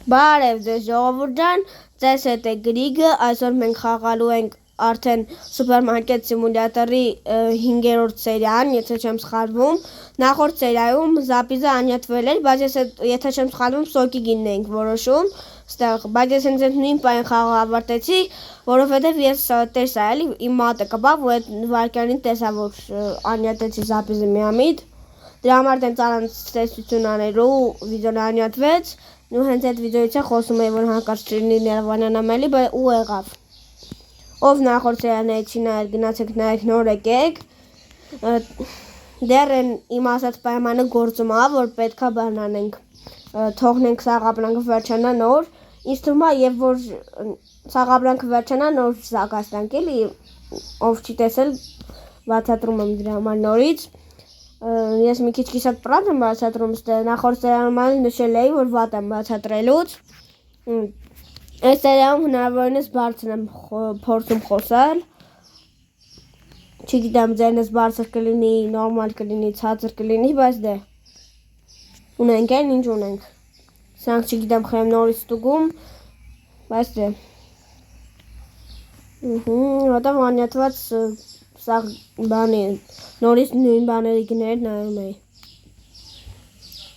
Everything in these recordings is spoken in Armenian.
Բարև ձեզ ժողովուրդ ջան, ձեզ հետ է Գրիգը, այսօր մենք խաղալու ենք արդեն սուպերմարկետ սիմուլյատորի 5-րդ սերիան, եթե չեմ սխալվում։ Նախորդ սերիայում Զապիզը անյատվել էր, բայց եթե չեմ սխալվում սոկի գինն էինք որոշում, բայց ես հենց այդ նույն պահին խաղը ավարտեցի, որովհետև ես տեսա էլի իմ մատը կպավ ու այդ վայրկյանին տեսա, որ անյատեցի Զապիզը միամիտ։ Դրա համար տենց առանց տեսություն անելու վիդեոն անյատվեց։ Ու հենց այդ վիդեոից է խոսում էի, որ հանկարծ չլինի ներվանանամ էլի, ու եղավ։ Ով նախորդ սերիաները չի նայել, գնացեք նայեք, նոր եկեք։ Դեռ իմ ասած պայմանը գործում ա, որ պետքա բան անենք, թողնենք սաղ ապրանքը վերջանա նոր։ Ինձ թվում ա, եւ որ սաղ ապրանքը վերջանա նոր զակաց տանք էլի, ով չի տեսել, բացատրում եմ դրա համար նորից։ Ես մի քիչ կիսատ պրատ եմ բացատրում, նախորդ սերիանում նշել էի, որ վատ եմ բացատրելուց։ Այս սերիանում հնարավորինս բարձր եմ փորձում խոսալ։ Չգիտեմ, ձերնս բարձր կլինի, նորմալ կլինի, ցածր կլինի, բայց դե ունենք այն ինչ ունենք։ Սրանք չգիտեմ խեմ նորից ստուգում, բայց դե Որտեղ անյատված սա բանի նորից նույն բաների գներ նայում էի։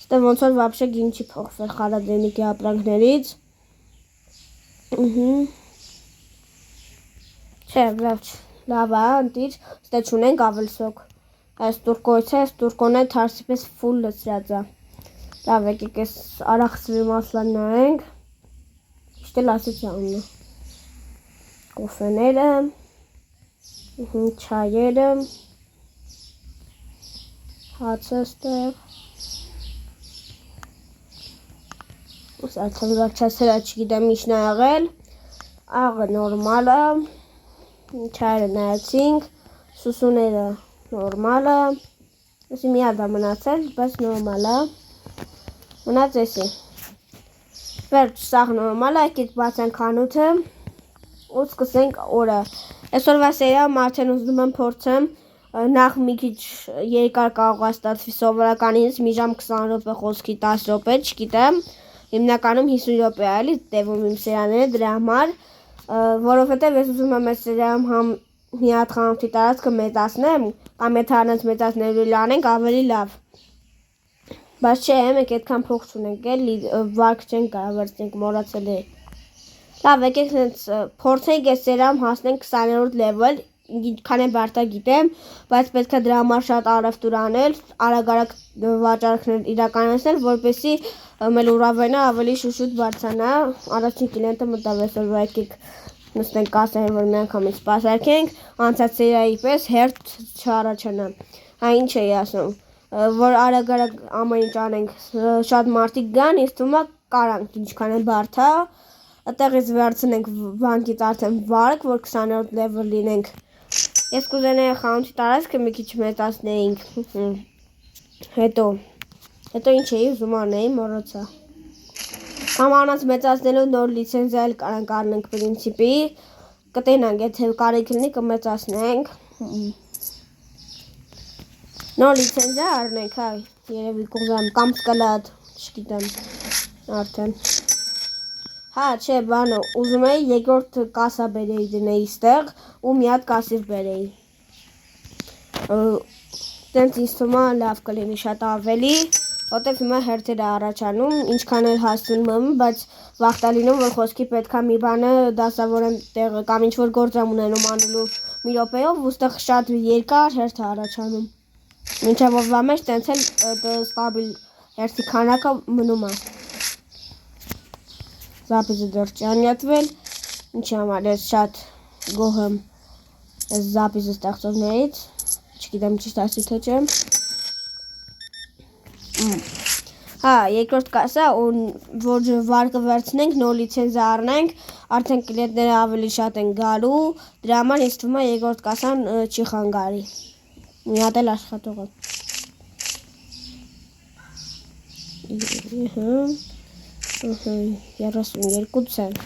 Ստե ոնց որ վաբշե գին չի փոխվել խարադրենիկի ապրանքներից։ Չէ, վերջ, լավ ա, ընտիր, ստե չունենք ավել սոկ։ Այս տուրկոյց է, այս տուրկոն է թարսի պես ֆուլ լծրած ա։ Լավ եկեք ես արախսվի մասլան նայենք։ Իշտել ասից անունը։ Կոֆեները, չայերը, հացը ստեղ։ Արդեն վերջասերա չգիտեմ ինչն ա եղել, աղը նորմալ ա, չայերը նայեցինք, սուսուները նորմալ ա, եսի մի հատ ա մնացել, բայց նորմալ ա, մնաց եսի, վերջ սաղ նորմալ ա, եկեք բացենք խանութը, ու սկսենք օրը, այսօրվա սերիայում արդեն ուզում եմ փորձեմ, նախ մի քիչ երկար կարող ա ստացվի սովորականից, մի ժամ 20 րոպե խոսքի 10 րոպե, չգիտեմ, հիմնականում 50 րոպե ա էլի տևում իմ սերիաները դրա համար, որովհետև ես ուզում եմ այս սերիայում համ մի հատ խանութի տարածքը մեծացնեմ, կամ եթե առանց մեծացնելու անենք ավելի լավ։ Բայց չէ, մենք այդքան փող չունենք էլի, վարկ չենք կարող վերցնենք, մոռացել էի։ Լավ, եկեք փորձենք այս սերիայում հասնենք 20-րդ level, ինչքան եմ բարտա գիտեմ, բայց պետք է դրա համար շատ առևտուր անել, արագ վաճառքներ իրականացնել, որպեսզի մեր ուրավայնը ավելի շուշուտ բարձրանա, առաջին կլիենտը մտավ այսօրվա եկեք նստենք կասեն, որ մի անգամից սպասարկենք, անցած սերիայի պես հերթ չառաջանա։ Հա ինչ էի ասում, որ արագ ամեն ինչ անենք, շատ մարդիկ գան, ինձ թվում ա կարանք ինչքան է բարդ ա, այդտեղից վերցնենք բանկից արդեն վարկ, որ 20-րդ level լինենք։ Ես կուզենայի խանութի տարածքը մի քիչ մեծացնեինք։ Հետո ինչ էի ուզում անեի, մոռացա։ Կամ առանց մեծացնելու նոր լիցենզիա էլ կարանք առնենք պրինցիպի, կտենանք, եթե կարիք լինի կմեծացնենք։ Նոր լիցենզիա առնենք, հա, երևի կուզեմ, կամ սկլատ, չգիտեմ, արդեն։ Հա, չէ, բանը, ուզում էի երկրորդ կասա բերեի դնեի ստեղ ու մի հատ կասիր բերեի։ Տենց ինձ թվում ա լավ կլինի շատ ավելի, որտեվ հիմա հերթեր ա առաջանում, ինչքան էլ հասնում եմ, բայց վաղ տա լինում, որ խոսքի պետքա մի բանը դասավորեմ տեղը կամ ինչ-որ գործ եմ ունենում անելու մի րոպեով ու ստեղ շատ երկար հերթ ա առաջանում։ Մինչև օրվա մեջ տենց էլ ստաբիլ հերթի քանակը մնում ա։ Զապիզը դեռ չի անյատվել, ինչի համար ես շատ գոհ եմ այս զապիզը ստեղծողներից, չգիտեմ ճիշտ ասի թե չէ։ Հա, երկրորդ կասա, որ վարկը վերցնենք, նոր լիցենզիա առնենք, արդեն կլիենտները ավելի շատ են գալու, դրա համար ինձ թվում ա երկրորդ կասան չի խանգարի։ Մի հատ էլ աշխատող է։ 32 ցենտ,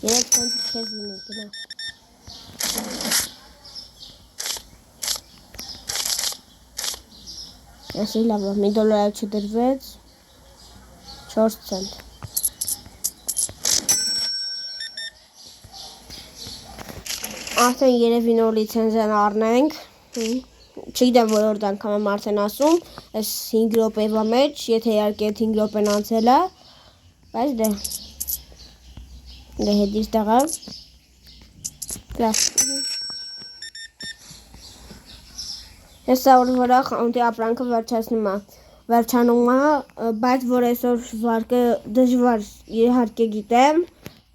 3 ցենտ քեզ լինի, գնա։ Այսի լավ, $1 չդրվեց, 4 ցենտ։ Արդեն երևի նոր լիցենզիան առնենք։ Չգիտեմ որորդ անգամ եմ արդեն ասում, այս 5 րոպեվա մեջ, եթե իհարկե այդ 5 րոպեն անցել է, բայց դե հետից տեղը։ Հեսա որ վրա խանութի ապրանքը վերջանում է, բայց որ այսօր վարկը դժվար իհարկե գիտեմ,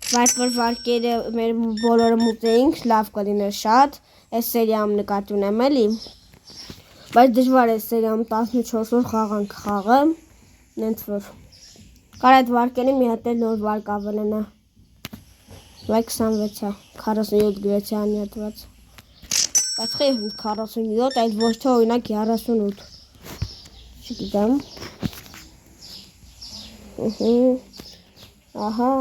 բայց որ վարկերը մեր բոլորը մուծեինք, լավ կլիներ շատ, այս սերիայում նկատի ունեմ էլի, բայց դժվար է սերիայում 14 օր խաղանք խաղը, նենց որ կար այդ վարկերի մի հատ էլ նոր վարկ ավելնա, վայ 26 է, 47 գրեցի անյատված, բայց խի 47, այդ ոչ թե օրինակ 38, չգիտեմ, ահա,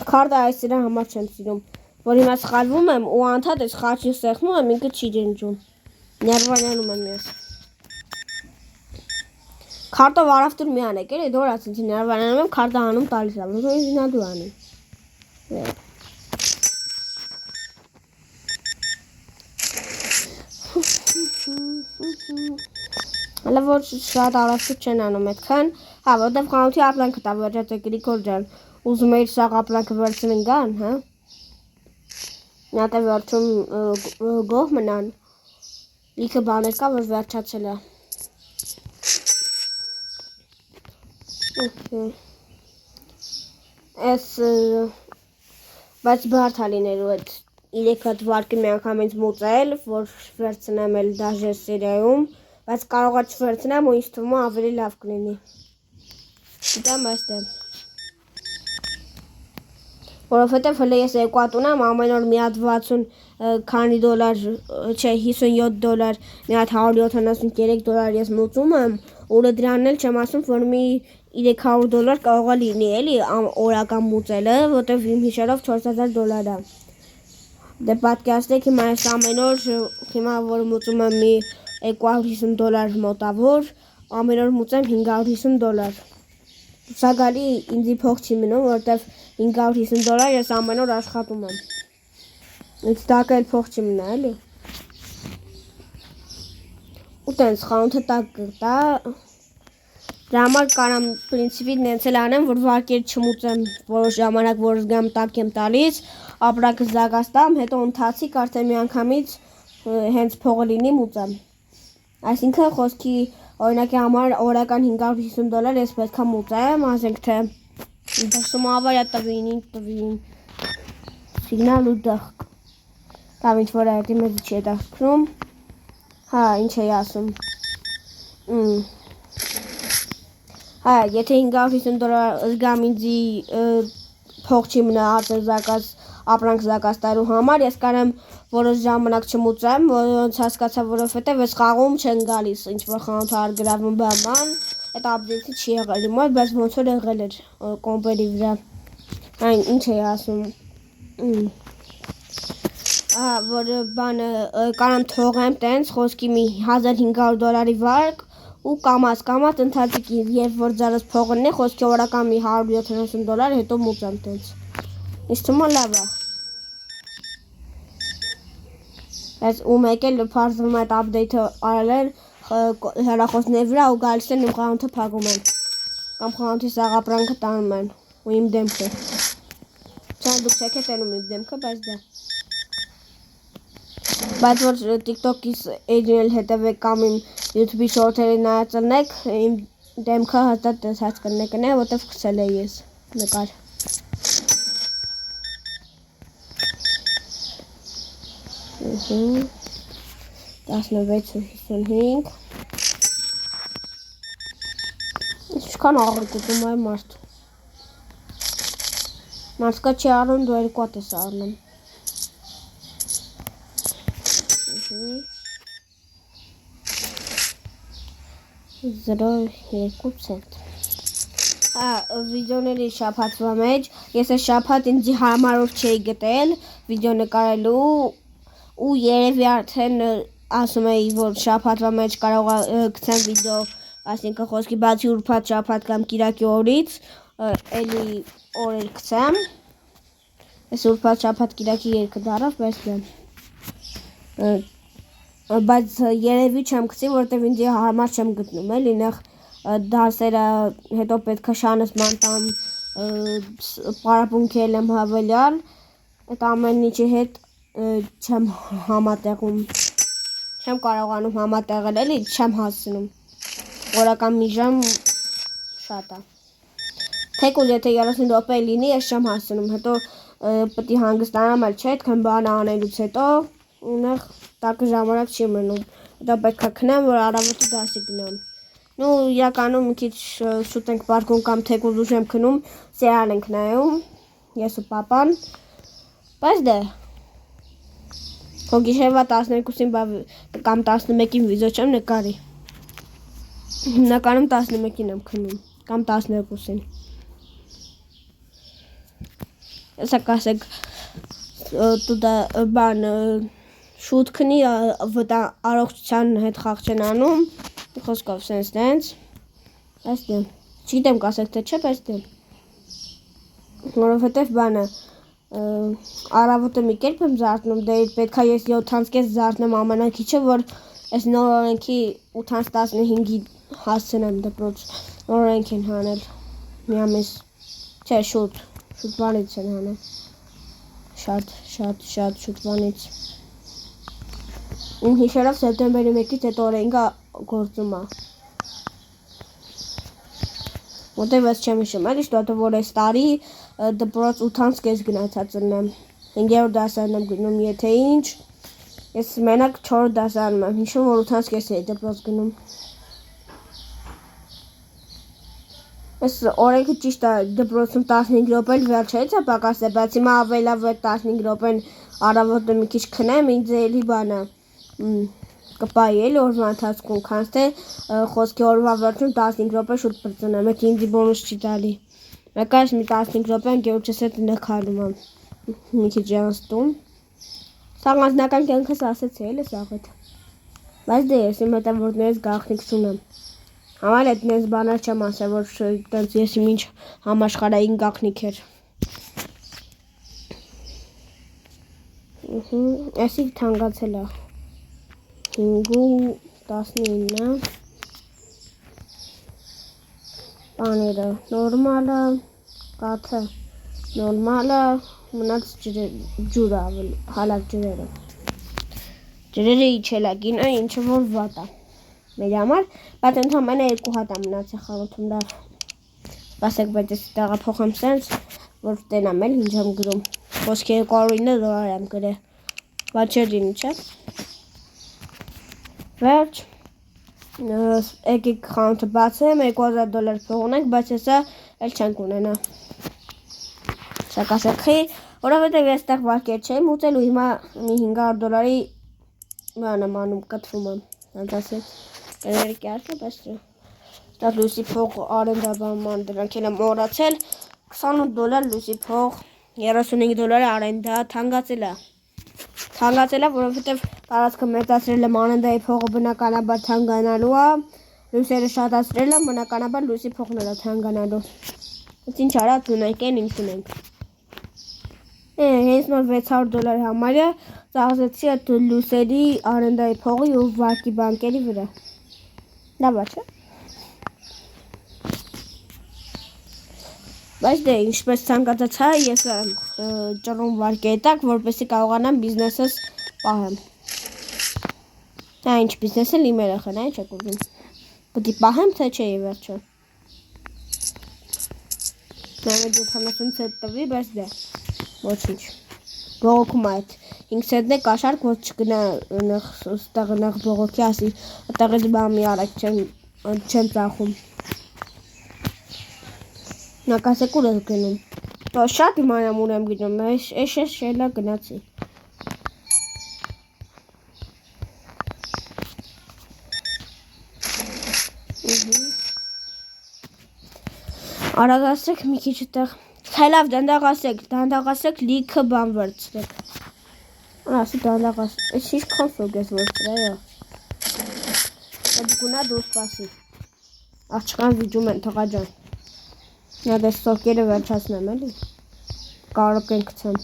քարտը այս իրան համար չեմ սիրում, որ հիմա սխալվում եմ ու անդադ այս խաչին սեղմում եմ, ինքը չի ջնջում, ներվանյանում եմ ես, քարտով առավտուր մի անեք էլի, դոր ասեցի ներվանյանում եմ, քարտը հանում տալիս եմ, ոնց ինձ նադու անեմ, Հələ որ շատ առավտուր չեն անում այդքան, հա, որտեվ խանութի ապրանքը տա վերջած է Գրիգոր ջան, ուզում էիր սաղ ապրանքը վերցնեն գան, հա, մի հատ է վերջում գոհ մնան, լիքը բաներ կա, որ վերջացել է, բայց բարդ է լինելու այդ 3 հատ վարկը մի անգամ ինձ մուծել, որ վերցնեմ էլ դաժե սերիայում, բայց կարող է չվերցնեմ ու ինձ թվում է ավելի լավ կլինի, գիտեմ այստեղ, որովհետև հլը ես 2 հատ ունեմ, ամեն օր մի հատ 60 քանի դոլար, չէ 57 դոլար, մի հատ 173 դոլար ես մուծում եմ, ու դրանն էլ չեմ ասում, որ մի 300 դոլար կարող է լինի էլի օրական մուծելը, որտև իմ հիշելով 4000 դոլար է, դե պատկերացրեք հիմա ես ամեն օր, հիմա որ մուծում եմ մի 250 դոլար մոտավոր, ամեն օր մուծեմ 550 դոլար, սա գալի ինձի փող չի մնում, որտև 550 դոլար ես ամեն օր աշխատում եմ, ինձ տակ էլ փող չի մնա էլի, ու տենց խանութը տակ կտա, դրա համար կարամ պրինցիպի նենց էլ անեմ, որ վարկեր չմուծեմ որոշ ժամանակ, որ զգամ տակ եմ տալիս, ապրանքը զագաս տամ, հետո ընթացիկ արդեն մի անգամից հենց փողը լինի մուծեմ, այսինքն խոսքի օրինակի համար օրական 550 դոլար ես պետք է մուծեմ, ասենք թե դրսում ավարյա տվին, սիգնալ ու դղկ, կամ ինչ որ այդի մեզ չի հետաքրքրում, հա, ինչ էի ասում, հա, եթե 550 դոլար զգամ ինձի փող չի մնա արդեն ապրանք զակաս տալու համար, ես կարեմ որոշ ժամանակ չմուծեմ, ոնց հասկացա, որովհետև այս խաղում չեն գալիս, ինչ որ խանութը արգրավում բաման, այդ ապդեյթը չի եղել իմ մոտ, բայց ոնց որ եղել էր կոմպերի վրա, այն ինչ էի ասում, որ բանը կարամ թողեմ տենց, խոսքի մի 1500 դոլարի վարկ, ու կամաց ընթացիկ երբ որ ձարս փողն է, խոսքի օրական մի 170 դոլար, հետո մուծեմ տենց, ինձ թվում է լավ է, բայց ու մեկ էլ պարզվում է այդ ապդեյթը արել են հեռախոսների վրա ու գալիս են իմ խանութը փակում են, կամ խանութի սաղ ապրանքը տանում են, ու իմ դեմքը, չան դուք չեք է տենում իմ դեմքը, բայց որ TikTok-ից էջին էլ հետևեք կամ իմ YouTube-ի շորթերի նայածնեք, իմ դեմքը հաստատ տեսած կնե, որտև խցել է ես նկար, 16.55 Ինչքան աղրիկ ուտում է մարդ Մարդկա չի առնում, դու երկու հատ ես առնում 0.2 ցենտ վիդեոների շաբաթվա մեջ ես այս շաբաթ ինձ համարով չէի գտել վիդեո նկարելու ու երևի արդեն ասում էի, որ շաբաթվա մեջ կարող գցեմ վիդեո, այսինքն խոսքի բացի ուրբաթ շաբաթ կամ կիրակի օրից, էլի օրեր գցեմ, Այս ուրբաթ շաբաթ կիրակի երկը դարավ, բայց երևի չեմ գցի, որտեվ ինձ համար չեմ գտնում, էլի նեղ դասերը հետո պետք է շանս մանտամ պարապունքել եմ հավելյալ, այդ ամեն ինչի հետ չեմ համատեղում, չեմ կարողանում համատեղել, էլի չեմ հասնում, օրական մի ժամ շատ է, թեկուզ եթե 30 րոպե լինի, ես չեմ հասնում, հետո պետք է հանգստանամ էլ չէ, այդքան բան անելուց հետո ունեղ տակը ժամանակ չի մնում, հետո պետք է քնեմ, որ առավոտի դասի գնամ, նու իրականում մի քիչ շուտ ենք պարկում կամ թեկուզ ուշ եմ քնում, սերիալ ենք նայում, ես ու պապան, բայց դե հո գիշերվա 12-ին կամ 11-ին վիդեո չեմ նկարի, հիմնականում 11-ին եմ քնում, կամ 12-ին, հեսա կասեք բան շուտ քնի առողջության հետ խաղ չեն անում, խոսքով սենց դենց, բայց դեմ, չգիտեմ կասեք թե չէ, բայց դեմ, որովհետև բանը առավոտը մի կերպ եմ զարթնում, դե պետք է ես 7:30 զարթնեմ ամենակիչը, որ այս նոր օրենքի 8:15-ի հասցնեմ դպրոց, նոր օրենք են հանել, մի ամիս, չէ շուտ բանից են հանել, շատ շուտ բանից, իմ հիշերով սեպտեմբերի 1-ից այդ օրենքը գործում է, որտև ես չեմ հիշում, էլի շտոտը, որ այս տարի դպրոց 8:30 գնացած եմ, 5-րդ դասարան եմ գնում, եթե ինչ, ես մենակ 4 դասարանում եմ հիշում, որ 8:30 էի դպրոց գնում, այս օրենքը ճիշտ է դպրոցում 15 րոպե վերջերից է պակասել, բայց հիմա ավելավ 15 րոպեն առավոտը մի քիչ քնեմ, ինձ էլի բանը կպայի էլի օրվա ընթացքում, քանց թե խոսքի օրվա վերջում 15 րոպե շուտ պրծնեմ, այդ ինձի բոնուս չի տալի, մեկայս մի 15 րոպե ընկերոջս հետ նկարում եմ, մի քիչ յանստում, սաղ անձնական կյանքս ասեցի էլի սաղ հետ, բայց դե ես իմ հետևորդներից գաղտնիք չունեմ, համար այդ նենց բաներ չեմ ասել, որ տենց ես իմ ինչ համաշխարհային գաղտնիք էր, էսի թանկացել է, 5-19 բաները, նորմալը, կաթը, նորմալը, մնաց ջուրը ավելի, հալակ ջրերը իջել է գինը, ինչը որ վատ է, մեր համար, բայց ընդհանրապես 2 հատ է մնացել խանութում լավ, սպասեք, բայց ես տեղափոխեմ սենց, որ տենամ էլ ինչ եմ գրում, խոսքի $209 եմ գրել, բայց չէր լինի, չէ, վերջ, եկեք խանութը բացեմ, $2000 փող ունենք, բայց հեսա էլ չենք ունենա, սա կասեք խի, որովհետև ես տեղ վարկեր չեմ ուծել ու հիմա մի $500 բան եմ անում, կտվում եմ, հենց ասեք, կների կյարդը, բայց չէ, դա լույսի փող արենդաբանման դրանք էլ եմ մորացել, $28 լույսի փող, $35 արենդա, թանկացել է, որովհետև տարածքը մեծացրել եմ արենդայի փողը բնականաբար թանկանալու է, լույսերը շատացրել եմ, բնականաբար լույսի փողն էլ է թանկանալու, ինչ արած ունենք են, ինչ ունենք, հենց նոր $600 համարյա ծախսեցի այդ լույսերի արենդայի փողի ու վարկի բանկերի վրա, լավ է չէ, բայց դե ինչպես ցանկացած հայ ես ճռում վարկերի տակ, որպեսզի կարողանամ բիզնեսս պահեմ, ինչ բիզնեսը իմ երեխան, ինչ եք ուզում, պետք է պահեմ թե չէ վերջը, նավետ 70 ցենտ տվի, բայց դե ոչինչ, բողոքում այդ 5 ցենտն է կաշարք, որ չգնա ստեղ նեղ բողոքի ասի, այդտեղից բան մի արեք չեմ ծախում, նա կասեք ուր ես գնում, շատ իմանամ ուր եմ գնում, ես շելա գնացի, արագացրեք մի քիչ այդտեղ, լավ դանդաղացրեք լիքը բան վերցրեք, ասի դանդաղացրեք, այս ինչքան սոկ ես վերցրել, գունա դու սպասի, աղջկան վիջում են թղա ջան, նա դες սոկերը վերջացնեմ էլի, կարող ենք գցեմ։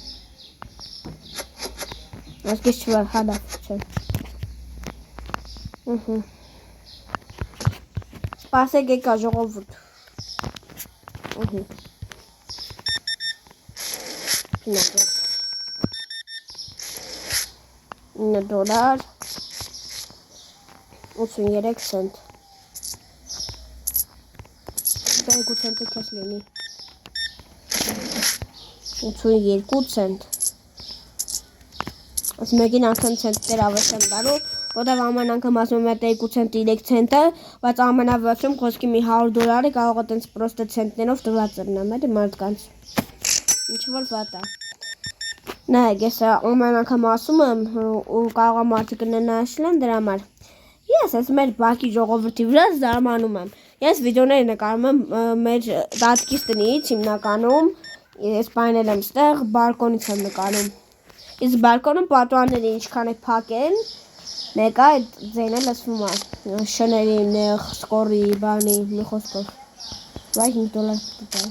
Այսպես չվար հադա չեմ։ Սպասեք եկա ժողովուրդ։ $9 83 cent։ 2 cent-ը քեզ լինի։ 82 cent։ Այս մեկին անգամ cent-ներ ավետ եմ տալու, որտեղ ամեն անգամ ասում եմ 2 cent 3 cent-ը, բայց ամենավերջում խոսքի մի $100-ը կարող է տենց պրոստը cent-ներով տված լինեմ, էլի մարդկանց։ Ինչ որ վատ է։ Նայեք, ես ամեն անգամ ասում եմ ու կարող է մարդը կննաշլեն դրա համար։ Ես այս մեր բակի ժողովրդի վրա զարմանում եմ։ Ես վիդեոներ նկարում եմ մեր տատկիս տնից հիմնականում, ես պայնել եմ ստեղ, բալկոնից եմ նկարում։ Իսկ բալկոնում պատուհանները ինչքան է փակ են, մեկը այդ ձայնը լսվում է, շների, նեղ, սկորի, բանի, մի խոսքով։ Վայ $5 տտալ։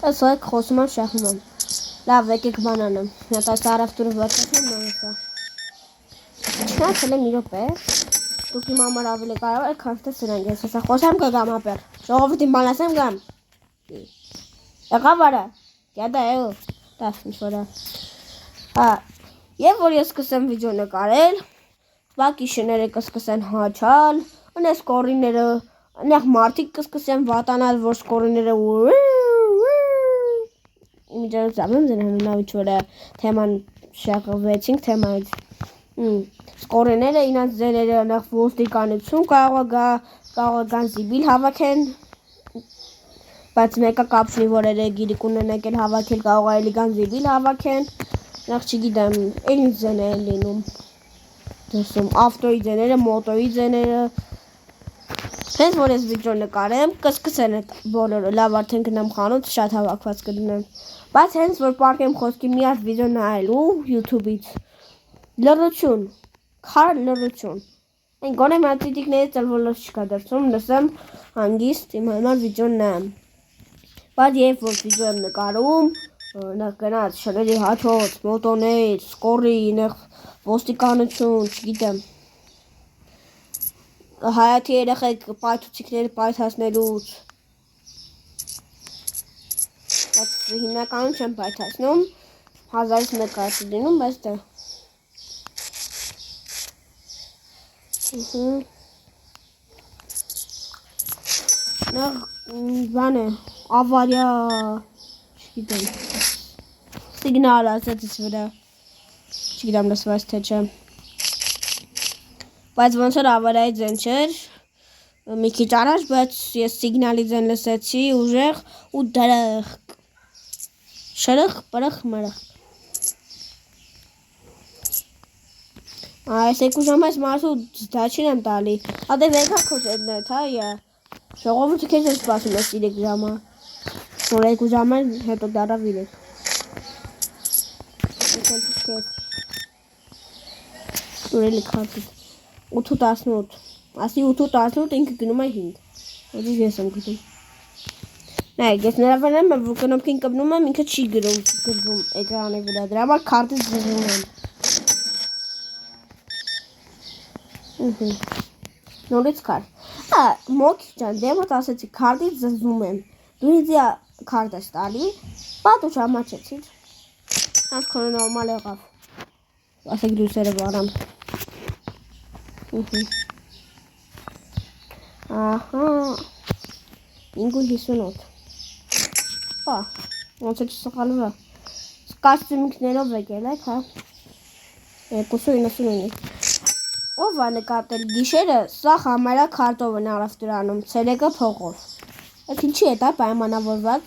Այս ոք խոսում եմ, շախում եմ։ Լավ, եկեք բան անեմ, նատ այս առավտուրը վատասեմ նորեսա։ Չնացել եմ մի րոպե, դուք իմ համար ավելի կարող եք, քան թե սրանք, ես հեսա խոսեմ կգամ ապեր, ժողովրդին բան ասեմ գամ։ Եղավ արա, գյադա էու, դավ ինչ-որը։ Եվ որ ես սկսեմ վիդեո նկարել, բակի շները կսկսեն հաչալ, ունես կորիները, նեղ մարդիկ կսկսեն վատանալ, որ սկորիները Միջարով զամեմ ձենհանու նավ ինչ-որը թեման շաղվեցինք թեմայից։ Սկորիները ինանց ձեները նեղ ոստիկանություն կարող է գան զիբիլ հավաքեն, բայց մեկը կապ չունի, որ գիրիկ ունենեք էլ հավաքել, կարող է էլի գան զիբիլ հավաքեն, նեղ չգիտեմ, էլ ինչ ձեներ են լինում, դեսում, ավտոյի ձեները, մոտոյի ձեները, հենց որ ես վիդեո նկարեմ, կսկսեն այդ բոլորը, լավ արդեն գնամ խանութ, շատ հավաքված կդնեմ, բայց հենց որ պարկեմ խոսքի մի հատ վիդեո նայելու YouTube-ից, լռություն, քար լռություն, այն գոնե մատիտիկներից էլ ոլորս չկա դրսում, լսեմ հանգիստ իմ համար վիդեո նայեմ, բայց երբ որ վիդեո եմ նկարում, նեղ գնաց շների հաչոց, մոտոներ, սկորի, նեղ ոստիկանություն, չգիտեմ, հայաթի երեխեք պայթուցիքների պայթացնելուց, բայց հիմնականում չեմ պայթացնում, 1000-ից մեկ կարծի լինում, բայց դա նեղ բան է, ավարյա, չգիտեմ, սիգնալ ասեցից վրա, չգիտեմ լսված թե չեմ, բայց ոնց որ ավարյայի ձեն չէր, մի քիչ առաջ, բայց ես սիգնալի ձեն լսեցի ուժեղ ու դրխ, շրխ, պրխ, մրխ, այս երկու ժամ այս մարդու դաչին եմ տալի, ադե վեկա քոչերն է, թա յա, ժողովուրդը քեզ ես սպասում ես 3 ժամը, որ 2 ժամ են հետո դարավ 3, դուրելի քարտիտ, 8-18, ասի 8-18 ինքը գնում է 5, ոդիվ ես եմ գտում, նայք, ես նրա վրեմ եմ, որ կնոպքին կպնում եմ, ինքը չի գրվում էկրանի վրա, դրա համար քարտից զրվում եմ, նորից քար, մոքի ճան, դեմոտ ասեցի, քարտից զզվում եմ, դու ինձի քարտ ես տալի, պատ ու չամաչեցիր, հանց քոնը նորմալ եղավ, ասեք դույսերը բարամ, ահա, 5.58, ոնց է չսխալվա, կաստումիկներով եկել եք, 2.99, ով է նկատել գիշերը, սա համարա քարտով են առավտուրանում, ցերեկը փողով, այդ ինչի է դա պայմանավորված,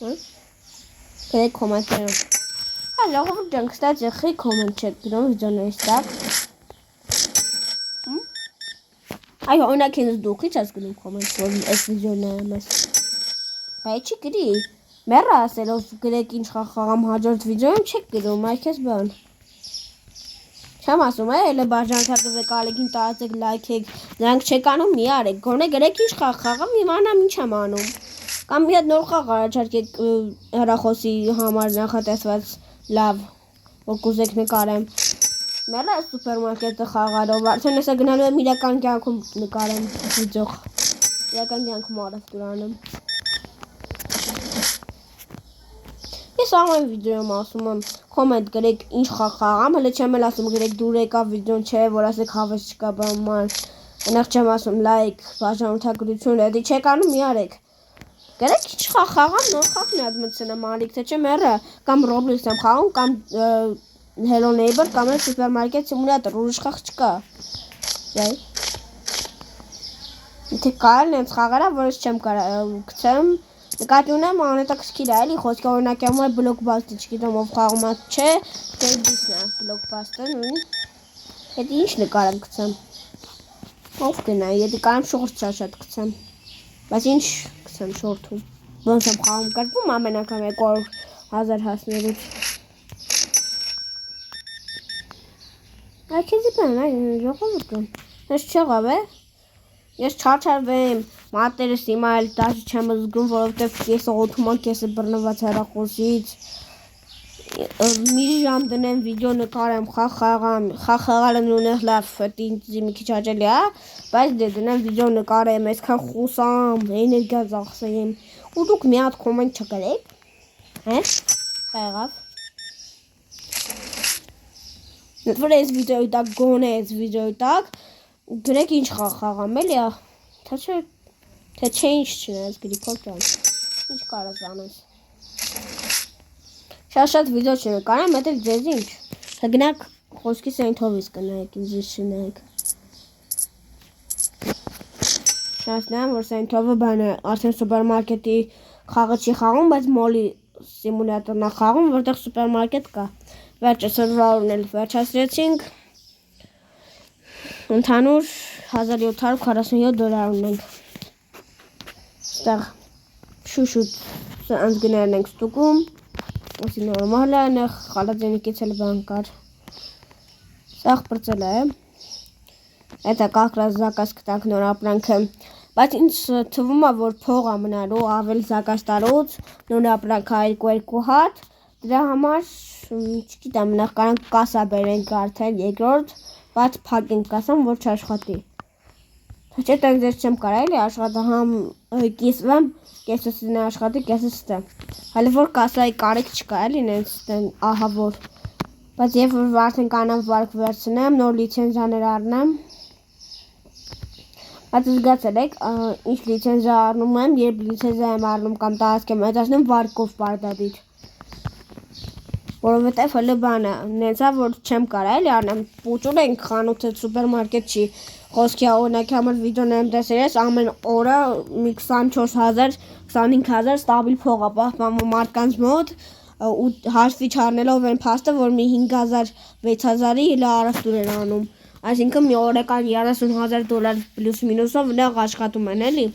գրեք կոմենտներում, ժողովուրդ ջան, կստացի խի կոմենտ չեք գրում վիդեոներից տակ, այո, օրինակ ինձ դուք ինչ ես գրում կոմենտ, որ այս վիդեոն նայեմ ես, բայց չի գրի, մեռը ասելով գրեք ինչ խաղամ հաջորդ վիդեոյում չեք գրում, այ քեզ բան, չեմ ասում էլը բաժանքակվեք, ալեգին տարածեք, լայքեք, նրանք չեք անում մի արեք, գոնե գրեք ինչ խաղամ, իմանամ ինչ եմ անում, Կամ մի հատ նոր խաղ առաջարկեք հեռախոսի համար նախատեսված լավ, որ կուզեք նկարեմ։ Մերը սուպերմարկետը խաղարով, արդեն հեսա գնալու եմ իրական կյանքում նկարեմ վիդեո, իրական կյանքում առևտուր անեմ։ Ես ամեն վիդեոյում ասում եմ, կոմենտ գրեք ինչ խաղ խաղամ, հələ չեմ էլ ասում գրեք դուր եկավ վիդեոն չէ, որ ասեք հավես չկա բան, այնեղ չեմ ասում լայք, բաժանորդագրություն, էդի չեք անում մի արեք։ Գրեք ինչ խաղ խաղամ, նոր խաղ մի հատ մտցնեմ արիք, թե չէ մերը, կամ Roblox եմ խաղում, կամ Hello Neighbor, կամ էլ սուպերմարկետ սիմուլյատոր, ուրիշ խաղ չկա։ Ջայ։ Եթե կարել եմ խաղարա, որ ես չեմ գցեմ, նկատի ունեմ անհետաքրքիր է, էլի խոսքը օրինակ ում է բլոկբասթը, չգիտեմ ով խաղում է, չէ, Disney է բլոկբասթը, հետո ինչ նկարեմ գցեմ։ Ով կնա, եթե կարեմ շորտ շատ գցեմ։ Բայց ինչ գցեմ շորտում։ Ոնց եմ խաղում կրվում ամեն անգամ 200,000 հասնելուց։ Այքեզի բան, ժողովուրդ։ Ես չեղավ է։ Ես չարչարվեմ, մատերս հիմա էլ դաժ չեմ զգում, որովհետև կեսը օդում եմ, կեսը բռնված հեռախոսից։ Մի ժամ դնեմ վիդեո նկարեմ, խաղ խաղալը նույնեղ լավ, դա ինձ մի քիչ հաճելի է, բայց դե դնեմ վիդեո նկարեմ, այսքան խոսամ, էներգիա ծախսեմ, ու դուք մի հատ կոմենտ չգրեք, հա՞, եղավ։ Որ այս վիդեոյի տակ, գոնե այս վիդեոյի տակ գրեք ինչ խաղ խաղամ էլի, թե չէ ինչ չնայես գրիքով ճան, ինչ կարաս անես։ Շատ վիդեո չնկարեմ, էդ էլ ձեզ ինչ, հգնակ խոսքի սենթովից կնայեք, ինձ չնայեք։ Շանսնեմ, որ սենթովը բան է, արդեն սուպերմարկետի խաղը չի խաղում, բայց մոլի սիմուլյատորն է խաղում, որտեղ սուպերմարկետ կա։ Վերջը սրվարուն էլ վերջացրեցինք, ընդհանուր 1747 ունենք, ստեղ շուշուտ անցգներն ենք ստուկում, ասի նորմալ է, նեղ խալածենիկից էլ բան կար, ստեղ պրծել է, էտ է կաղկրած զակաս կտանք նոր ապրանքը, բայց ինձ թվում է, որ փող է մնալու, ավել զակաս տարուց, նոր ապրանքը 2 հատ, դրա համար, չգիտեմ, նախ կարանք կասա բերենք արդեն երկրորդ, բայց փակ ենք կասամ, որ չաշխատի։ Թե չէ տենց ես չեմ կարա էլի աշխատը համ կիսվեմ, կեսը սնե աշխատի, կեսը ստե։ Հալի որ կասայի կարիք չկա էլի նենց ահա որ։ Բայց երբ որ արդեն կանամ վարկ վերցնեմ, նոր լիցենզիաներ առնեմ։ Բայց զգացել եք, ինչ լիցենզիա առնում եմ, երբ լիցենզիա եմ առնում կամ տարածք եմ այդացնում վարկով պարտադիր։ Որովհետև հələ բանը, նենցա որ չեմ կարա էլի առնեմ, պուճուր ենք խանութը սուպերմարկետ չի, խոսքի օրինակի համար վիդեոն եմ տեսել ես, ամեն օրը մի 24,000, 25,000 ստաբիլ փող է պահպանվում մարդկանց մոտ, ու հաշվի չառնելով այն փաստը, որ մի 5,000, 6,000-ի հիլը առևտուր են անում, այսինքն մի օրական $30,000 պլյուս մինուսով նեղ աշխատում են էլի,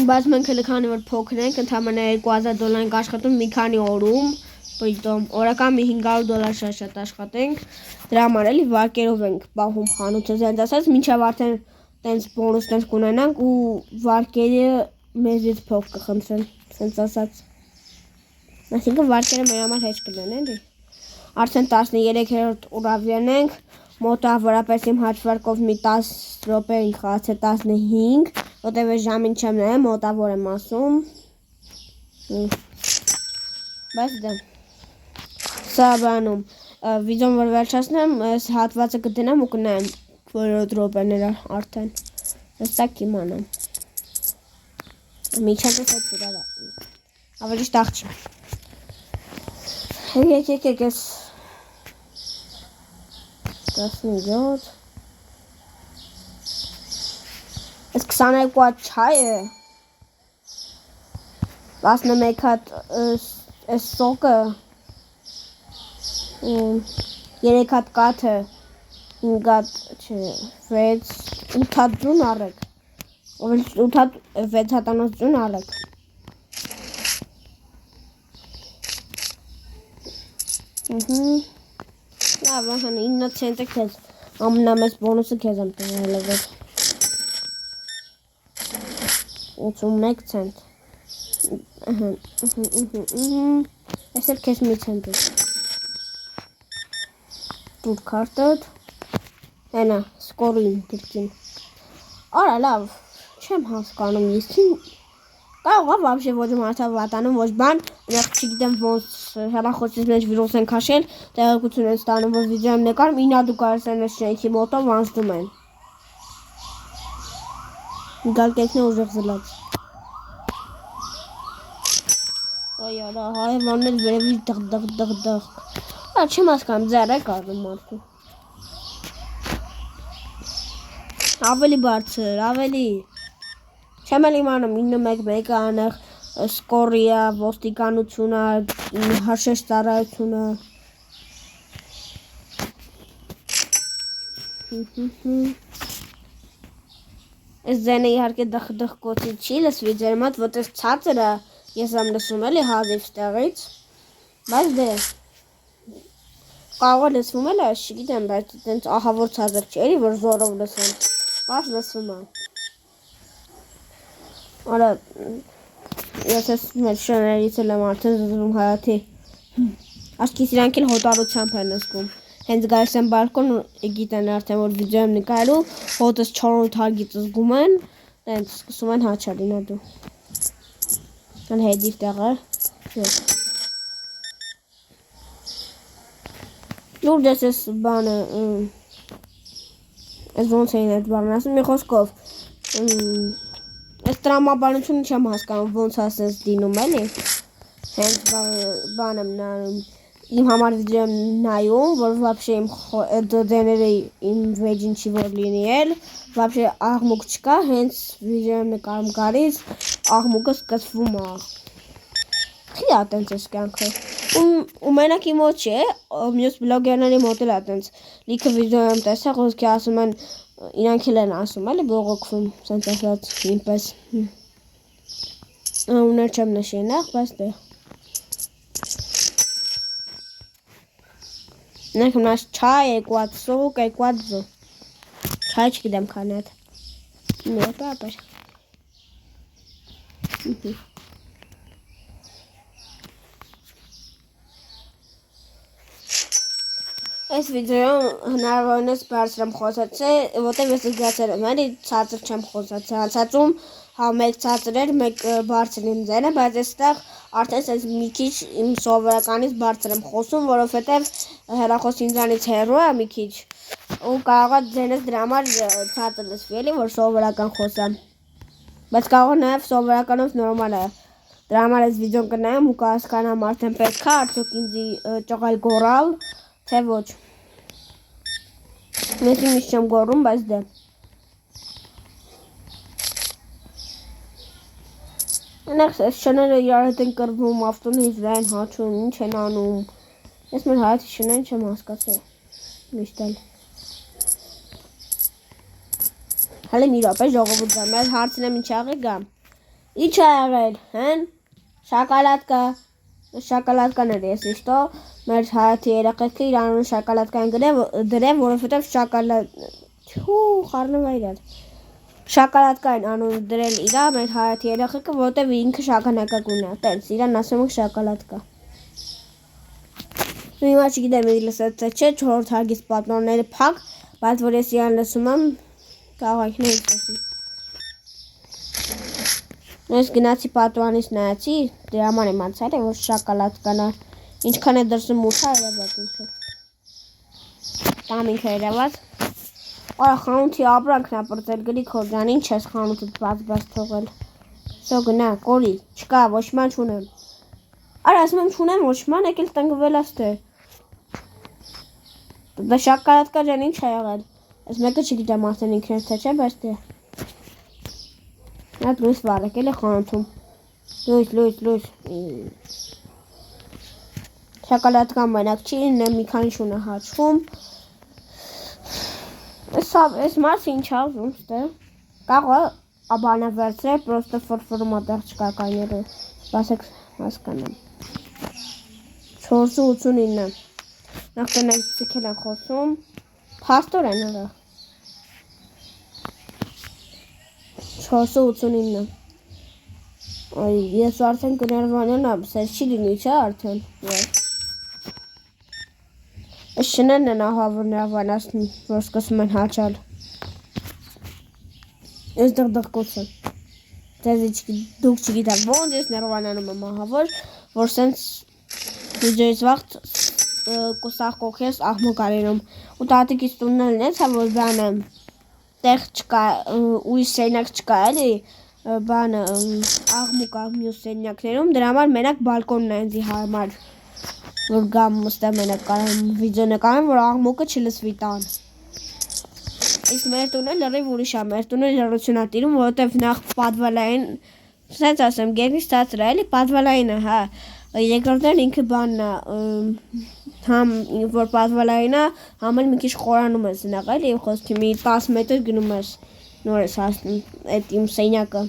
բայց մենք հələ քանի որ փոքր ենք, ընդամենը $2,000 ենք աշխատում մի քանի օրում, օրական մի $500 շատ աշխատենք, դրա համար էլի վարկերով ենք պահում խանութը զենց ասած, մինչև արդեն տենց բոնուսներ կունենանք ու վարկերը մեզից փող կխնդրեն, զենց ասած։ Այսինքն վարկերը մեր համար հեչ կլեն էլի։ Արդեն 13-րդ ուրավյան ենք, մոտավորապես իմ հաշվարկով մի 10 րոպե ենք խաղացել 15, որտև այս ժամին չեմ նայում, մոտավոր եմ ասում։ Բայց դե սա բանում, վիդեոն որ վերջացնեմ, այս հատվածը կդնեմ ու կնայեմ որոտ րոպեները արդեն, հստակ իմանամ։ Միջանցս հետ վրարա, ավելի շտաղ չի։ Եկեք ես 17, այս 22 հատ չայ է, 11 հատ այս սոկը, 3 հատ կաթը, 5 հատ, չէ, 8 հատ ձուն առեք, 8 հատ, 6 հատանոց ձուն առեք։ Լավ, ահան 9 ցենտը քեզ, ամենամեծ բոնուսը քեզ եմ տվել որ 81 ցենտ, Ես էլ քեզ մից եմ դու։ Դուր քարտդ։ Հենա, սկորին դրկին։ Արա լավ, չեմ հասկանում ես կարող է вообще ոչ մարդը վատանում ոչ բան, ես չգիտեմ ոնց հեռախոսից մեջ վիրուս են քաշել, տեղեկություն են ստանում, որ վիդեո եմ նկարում, ինա դու կարես են ես շենքի մոտով անցնում են։ Գալկեքն է ուժեղ զլած։ Ոյ արա, հայվաններ վերևից դղ։ Չեմ հասկանում, ձեռ է կառնում մարդու։ Ավելի բարձր, ավելի։ Չեմ էլ իմանում 911-ը անեղ սկորիա, ոստիկանությունը, հաշեշ ծառայությունը։ Այս ձենը իհարկե դղ կոցի չի լսվի ձեր մոտ, որտեղ ցածրը ես եմ լսում էլի հազիվ ստեղից, բայց դե կարող է լսվում էլ է, չգիտեմ, բայց տենց ահավոր ցածր չի էլի, որ զորով լսեմ, բայց լսվում է։ Արա, ես ես մեր շներից էլ եմ արդեն զզվում հայաթի, աշկիս իրանք էլ հոտարությամբ են ասկում, հենց գայս եմ բարկոն գիտեն արդեն, որ վիդեո եմ նկարելու, հոտս 4-րդ հարգից զգում են, տենց սկսում են հաչալինա դու, են հետիվ տեղը, լուրջ ես բանը, ես ոնց էին այդ բանն ասում, մի խոսքով, ես տրամաբանությունը չեմ հասկանում, ոնց ասես դինում էլի, հենց բան եմ նայում, իմ համար վիդեո եմ նայում, որ վաբշե իմ դեները իմ վեջին չի որ լինի էլ, վաբշե աղմուկ չկա, հենց վիդեո եմ նկարում գալիս, աղմուկը սկսվում է, խի է տենց ես կյանքը, ու մենակ իմ մոտ չէ, մյուս բլոգերների մոտ էլ է տենց, լիքը վիդեո եմ տեսա, խոսքի ասում են, իրանք էլ են ասում, էլի բողոքվում, սենց ասած ինպես, ուներ չեմ նշի նախ, բայց դե, նենք մնաց չայ եկված, սոուկ եկված զո, չայ չգիտեմ քանի հետ, միոտը ապեր, Այս վիդեոյում հնարավորինս բարձր եմ խոսացել, որտեղ ես զգացել եմ, էլի ցածր չեմ խոսացել, անցածում հա մեկ ցածր էր, մեկ բարձր իմ ձենը, բայց այստեղ արդեն ես մի քիչ իմ սովորականից բարձր եմ խոսում, որովհետև հեռախոսը ինձանից հեռու է մի քիչ, ու կարող է ձենս դրա համար ցածր լսվի, էլի որ սովորական խոսեմ, բայց կարող է նաև սովորականով նորմալ է, դրա համար այս վիդեոն կնայեմ ու կհասկանամ արդեն պետք է արդյոք ինձի ճղալ գոռալ, թե ոչ, ես իմիշ չեմ գոռում, բայց դե, այնեղս ես շները իրար հետ են կրվում, ավտոնից վրա են հաչում, ինչ են անում, ես մեր հայացի շնեն չեմ հասկացել, միշտ էլ, հալի մի ռոպե ժողովուրդ գամ, ես հարցնեմ ինչ աղի գամ, ինչ է աղել, հեն, շակալատկան էր ես իշտո, մեր հայաթի երեխեքը իր անունը շակալատկան դրև, որովհետև շակալատկա են անունը դրել իրա, մեր հայաթի երեխեքը, որովհետև ինքը շագանակագույն է, տենց, իրան ասում ենք շակալատկա։ Ու հիմա չգիտեմ իր լսած թե չէ, 4-րդ հարգից պատմողները փակ, բայց որ ես իրան լսում եմ, կարող եք նույնս լսի։ Ես գնացի պատուանից նայացի, դրա համար եմ անցել է, որ շակալատկան է, ինչքան է դրսում մութա երևաց ինքը, տամ ինքը երևաց, արա խանութի ապրանքն է պրծել գրիք հորջան, ինչ ես խանութը բաց թողել, սո գնա, կորի, չկա, ոչման չունեմ, արա ասում եմ չունեմ ոչման, եկել տնգվել աստե, դա շակալատկա ջան ինչ է եղել, ես մեկը չգիտեմ արդեն ինքներ թե չէ, բայց դե, Այդ լույս վարեք էլ է խանութում, լույս, շակալատկան մենակ չի, մի քանի շուն է հաչվում, ես մարսը ինչ ազում ստեղ, կարող է աբանը վերցրել, պրոստը ֆրֆրում ատեղ չկա կանյերը, բասեք հասկանեմ, 489, նախտենակ ծիքել են խոսում, պաստոր են հղը, 489, Ես արդեն կներվանանամ, սեր չի լինի, չէ արդեն։ Այս շներն են ահա որ ներվանացնի, որ սկսում են հաճալ։ Ես դղդղկոց եմ։ Դուք չգիտեք, ոնց ես ներվանանում եմ ահա որ սենց վիդեոից վաղտ կուսախ կողքես աղմուկ արինում։ Ու տատիկից տուննելն ես, որ բանը տեղ չկա, ույս սենյակ չկա էլի, բանը աղմուկ մյուս սենյակներում, դրա համար մենակ բալկոնն է ինձի համար, որ գամ ուստեղ մենակ կարամ վիդեո նկարեմ, որ աղմուկը չլսվի տան։ Իսկ մեր տունը լրիվ ուրիշ է, մեր տունը լրություն է տիրում, որովհետև նախ պատվալային, սենց ասեմ, գերնից ծածր է, էլի պատվալային է, հա, երկրորդն ինքը բանն է, համ որ պատվալային է, համ էլ մի քիչ խորանում ես նախ, էլի խոսքի մի 10 մետր գնում ես, նոր ես հասնում, այդ իմ սենյակը,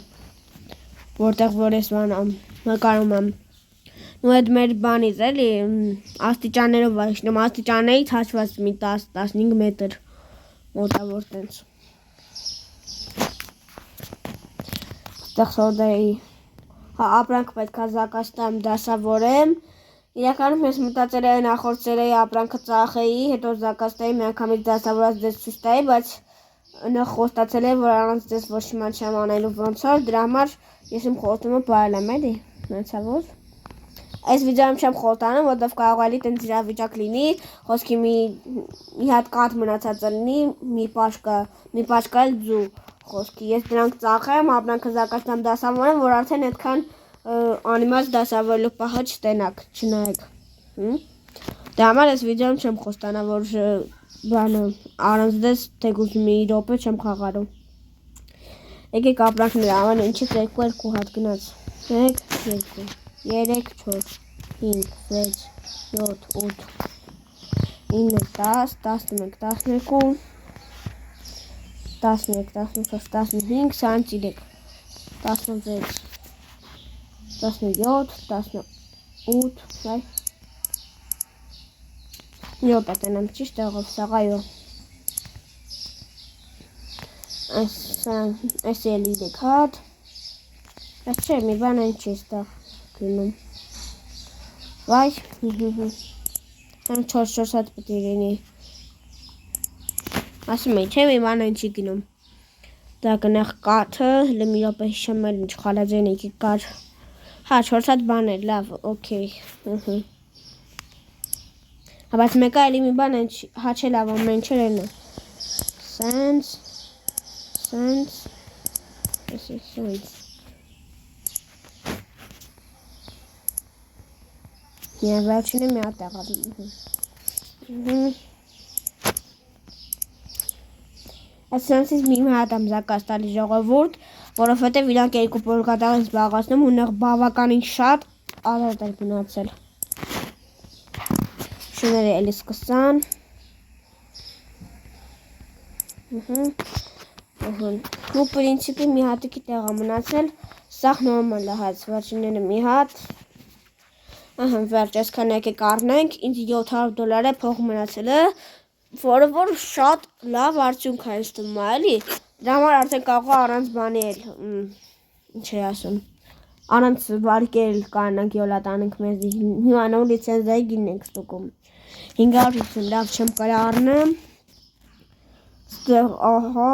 որտեղ որ ես բանամ, նկարում եմ, ու այդ մեր բանից էլի, աստիճաններով վայշնում, աստիճաններից հաշված մի 10-15 մետր, մոտավոր տենց, ստեղ սորդայի, ապրանք պետք է զակաստամ դասավորեմ, իրականում ես մտածել էի նախորդ սերեի ապրանքը ծախեի, հետո զակաստայի միանգամից դասավորած դες ցույց տայի, բայց նախ խոստացել էի, որ առանց դες ոչ մի չեմ անելու ոնց որ, դրա համար ես իմ խոստումը պահել եմ, էլի, նայեցա որ։ Այս վիդեոյում չեմ խոստանում, որտեղ կարող էլի տենց իրավիճակ լինի, խոսքի մի հատ կաթ մնացած լինի, մի պաշկա էլ ձու խոսքի, ես դրանք ծախեմ, ապրանքը զակաստամ դասավորեմ, որ արդեն այդքան անիմաց դասավորելու պահը չտենակ, չնայեք։ Դրա համար այս վիդեոյում չեմ խոստանա, որ բանը առանց դες թեկուզ մի րոպե չեմ խաղալու։ Եկեք ապրանքները ամեն ինչից 2 հատ գնաց։ 1, 2, 3, 4, 5, 6, 7, 8, 9, 10, 11, 12, 13, 14, 15, 23, 16, 17, 18, այ 7 ատենեմ ճիշտ տեղով, սաղայո։ Այս էլի 3 հատ, այս չէ, մի բան են չի ստեղ գնում, վայ, համ 4 հատ պտի լինի, ասում էի, չէ, մի բան են չի գնում, դա կնեղ կաթը, հլը մի րոպե հիշեմ էլ ինչ խալաջենիքի կար, հա, 4 հատ բան էր, լավ, օքեյ, բայց մեկը էլի մի բան են հա չէ լավ ամեն չէր են է, սենց, Միա վերջինը մի հատ եղավ, Այս սենսից մի հատ եմ զակաստալի ժողովուրդ, որովհետև իրանք 2 պոլկատաղ են զբաղացնում ու նեղ բավականին շատ ազատ էր գնացել։ Շուները էլի սկսան։ Ու պրինցիպի մի հատիկի տեղ մնացել, սաղ նորմալ է հաց, վերջինները մի հատ։ Վերջ, այսքան եկեք առնենք, ինձ $700 է փող մնացել է, որը որ շատ լավ արդյունք է ինձ թվում է, էլի։ Դրա համար արդեն կարող է առանց բանի էլ, ինչ է ասում, առանց վարկել կանանք յոլա տանենք մեզի, հիմա նոր լիցենզիայի գինն ենք ստուգում։ 550 լավ չեմ կարա առնեմ, ստեղ ահա,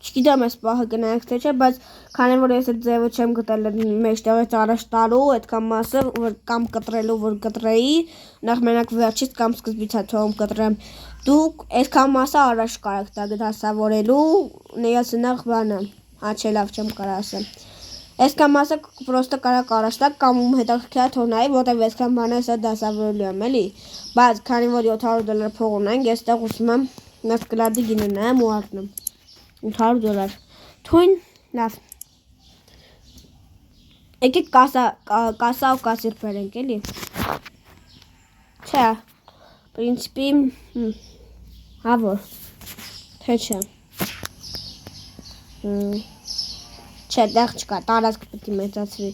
չգիտեմ այս պահը գնայք թե չէ, բայց քանի որ ես այդ ձևը չեմ գտել մեջտեղից առաջ տալու, այդքան մասը կամ կտրելու, որ կտրեի, նախ մենակ վերջից կամ սկզբից է թողում կտրեմ, դուք այդքան մասը առաջ կարեք տակ դասավորելու, ես նախ բանը, հա չէ լավ չեմ կարա ասեմ, այսքան մասը պրոստը կարակ առաջ տակ կամ հետաքրքրյա թողնայի, որտեղ այսքան բանը ես դասավորելու եմ, էլի, բայց քանի որ $700 փող ունենք, ես տեղ ուսում եմ մեծ կլադի գինը նայեմ ու առնեմ, $800, թույն, լավ, եկեք կասա ու կասիր բերենք, էլի, չէ, պրինցիպի, հա որ, թե չէ, չէ, դեղ չկա, տարածք պետք է մեծացվի,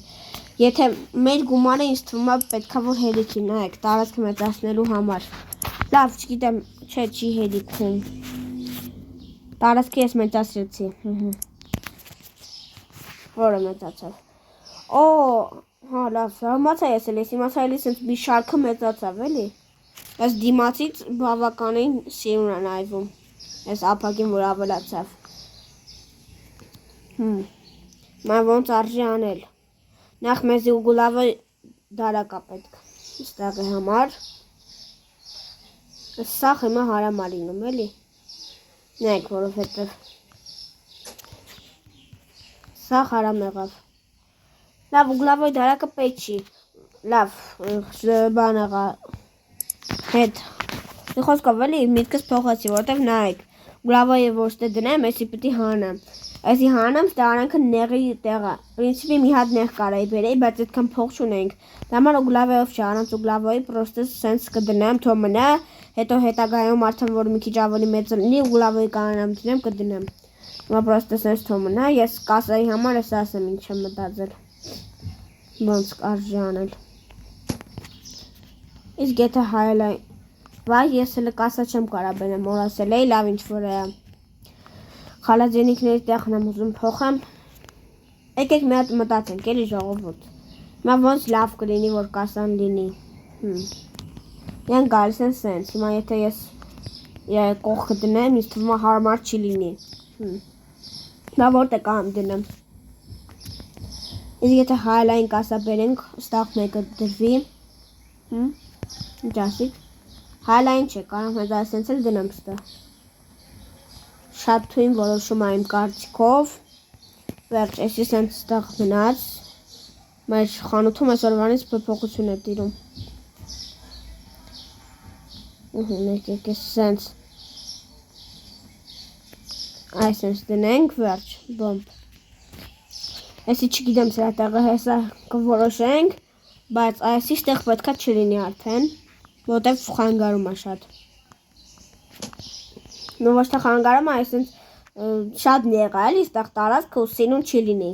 եթե մեր գումարը ինձ թվում է պետքա որ հերիքի նայեք, տարածք մեծացնելու համար, լավ, չգիտեմ, չէ, չի հերիքում, տարածքը ես մեծացրեցի, որը մեծացավ։ Օ, հա, լավ, զարմացա ես էլ, ես իմացա էլի սենց մի շարքը մեծացավ, էլի։ Այս դիմացից բավականին սիրուն է նայվում։ Այս ապակին, որ ավելացավ։ Մա ոնց արժի անել։ Նախ մեզի ուգուլավը դարակա պետք։ Ստաղի համար։ Սաղ հիմա հարամ ալինում, էլի։ Նայք, որովհետև սաղ հարամ եղավ։ Լավ, ուգլավոյ դարակը պետք չի։ Լավ, բան եղա հետ։ Խոսքով էլի միտքս փոխեցի, որտեվ նայեք, ուգլավոյը որ ստե դնեմ, էսի պիտի հանեմ։ Էսի հանեմ, ստե արանքը նեղի տեղա։ Պրինցիպի մի հատ նեղ կարայի բերեի, բայց այդքան փող չունենք։ Դա համար ուգլավոյով չի, առանց ուգլավոյի պրոստը սենց կդնեմ, թո մնա, հետո հետագայում արդեն որ մի քիչ ավելի մեծ լինի, ուգլավոյի կանանամ դնեմ, կդնեմ։ Հիմա պրոստը սենց թո մնա, ես կասայի համար ես ասեմ ինչ եմ մտածել։ Ոնց կարժի անել։ Իսկ եթե հայել այն, վայ, ես հələ կասա չեմ կարա բենեմ, մորասել էի, լավ ինչ-որ է, խալաձենիքների տեղն եմ ուզում փոխեմ, եկեք մի հատ մտածենք, էլի ժողովուրդ, հիմա ոնց լավ կլինի, որ կասան լինի, յան գալիս են սենց, հիմա եթե ես կողքը դնեմ, ինձ թվում է հարմար չի լինի, նա որտե կամ դնեմ, իսկ եթե հայելային կասա բերենք, ստաղ մեկը դրվի, ինչ ասիք, հայելային չէ, կարամ հեզ այսենց էլ դնեմ ստեղ, շատ թույն որոշում է իմ կարծիքով, վերջ, էսի սենց ստեղ մնաց, մեր խանութում այսօրվանից փոփոխություն է տիրում, եկեք ես սենց, այսենց դնենք, վերջ, բոմբ, էսի չգիտեմ սրա տեղը հեսա կորոշենք, բայց այսի ստեղ պետքա չլինի արդեն, որտև խանգարում է շատ։ Նո ոչ թե խանգարում է, այսինքն շատ նեղ է, էլի ստեղ տարածքը ու սինուն չի լինի։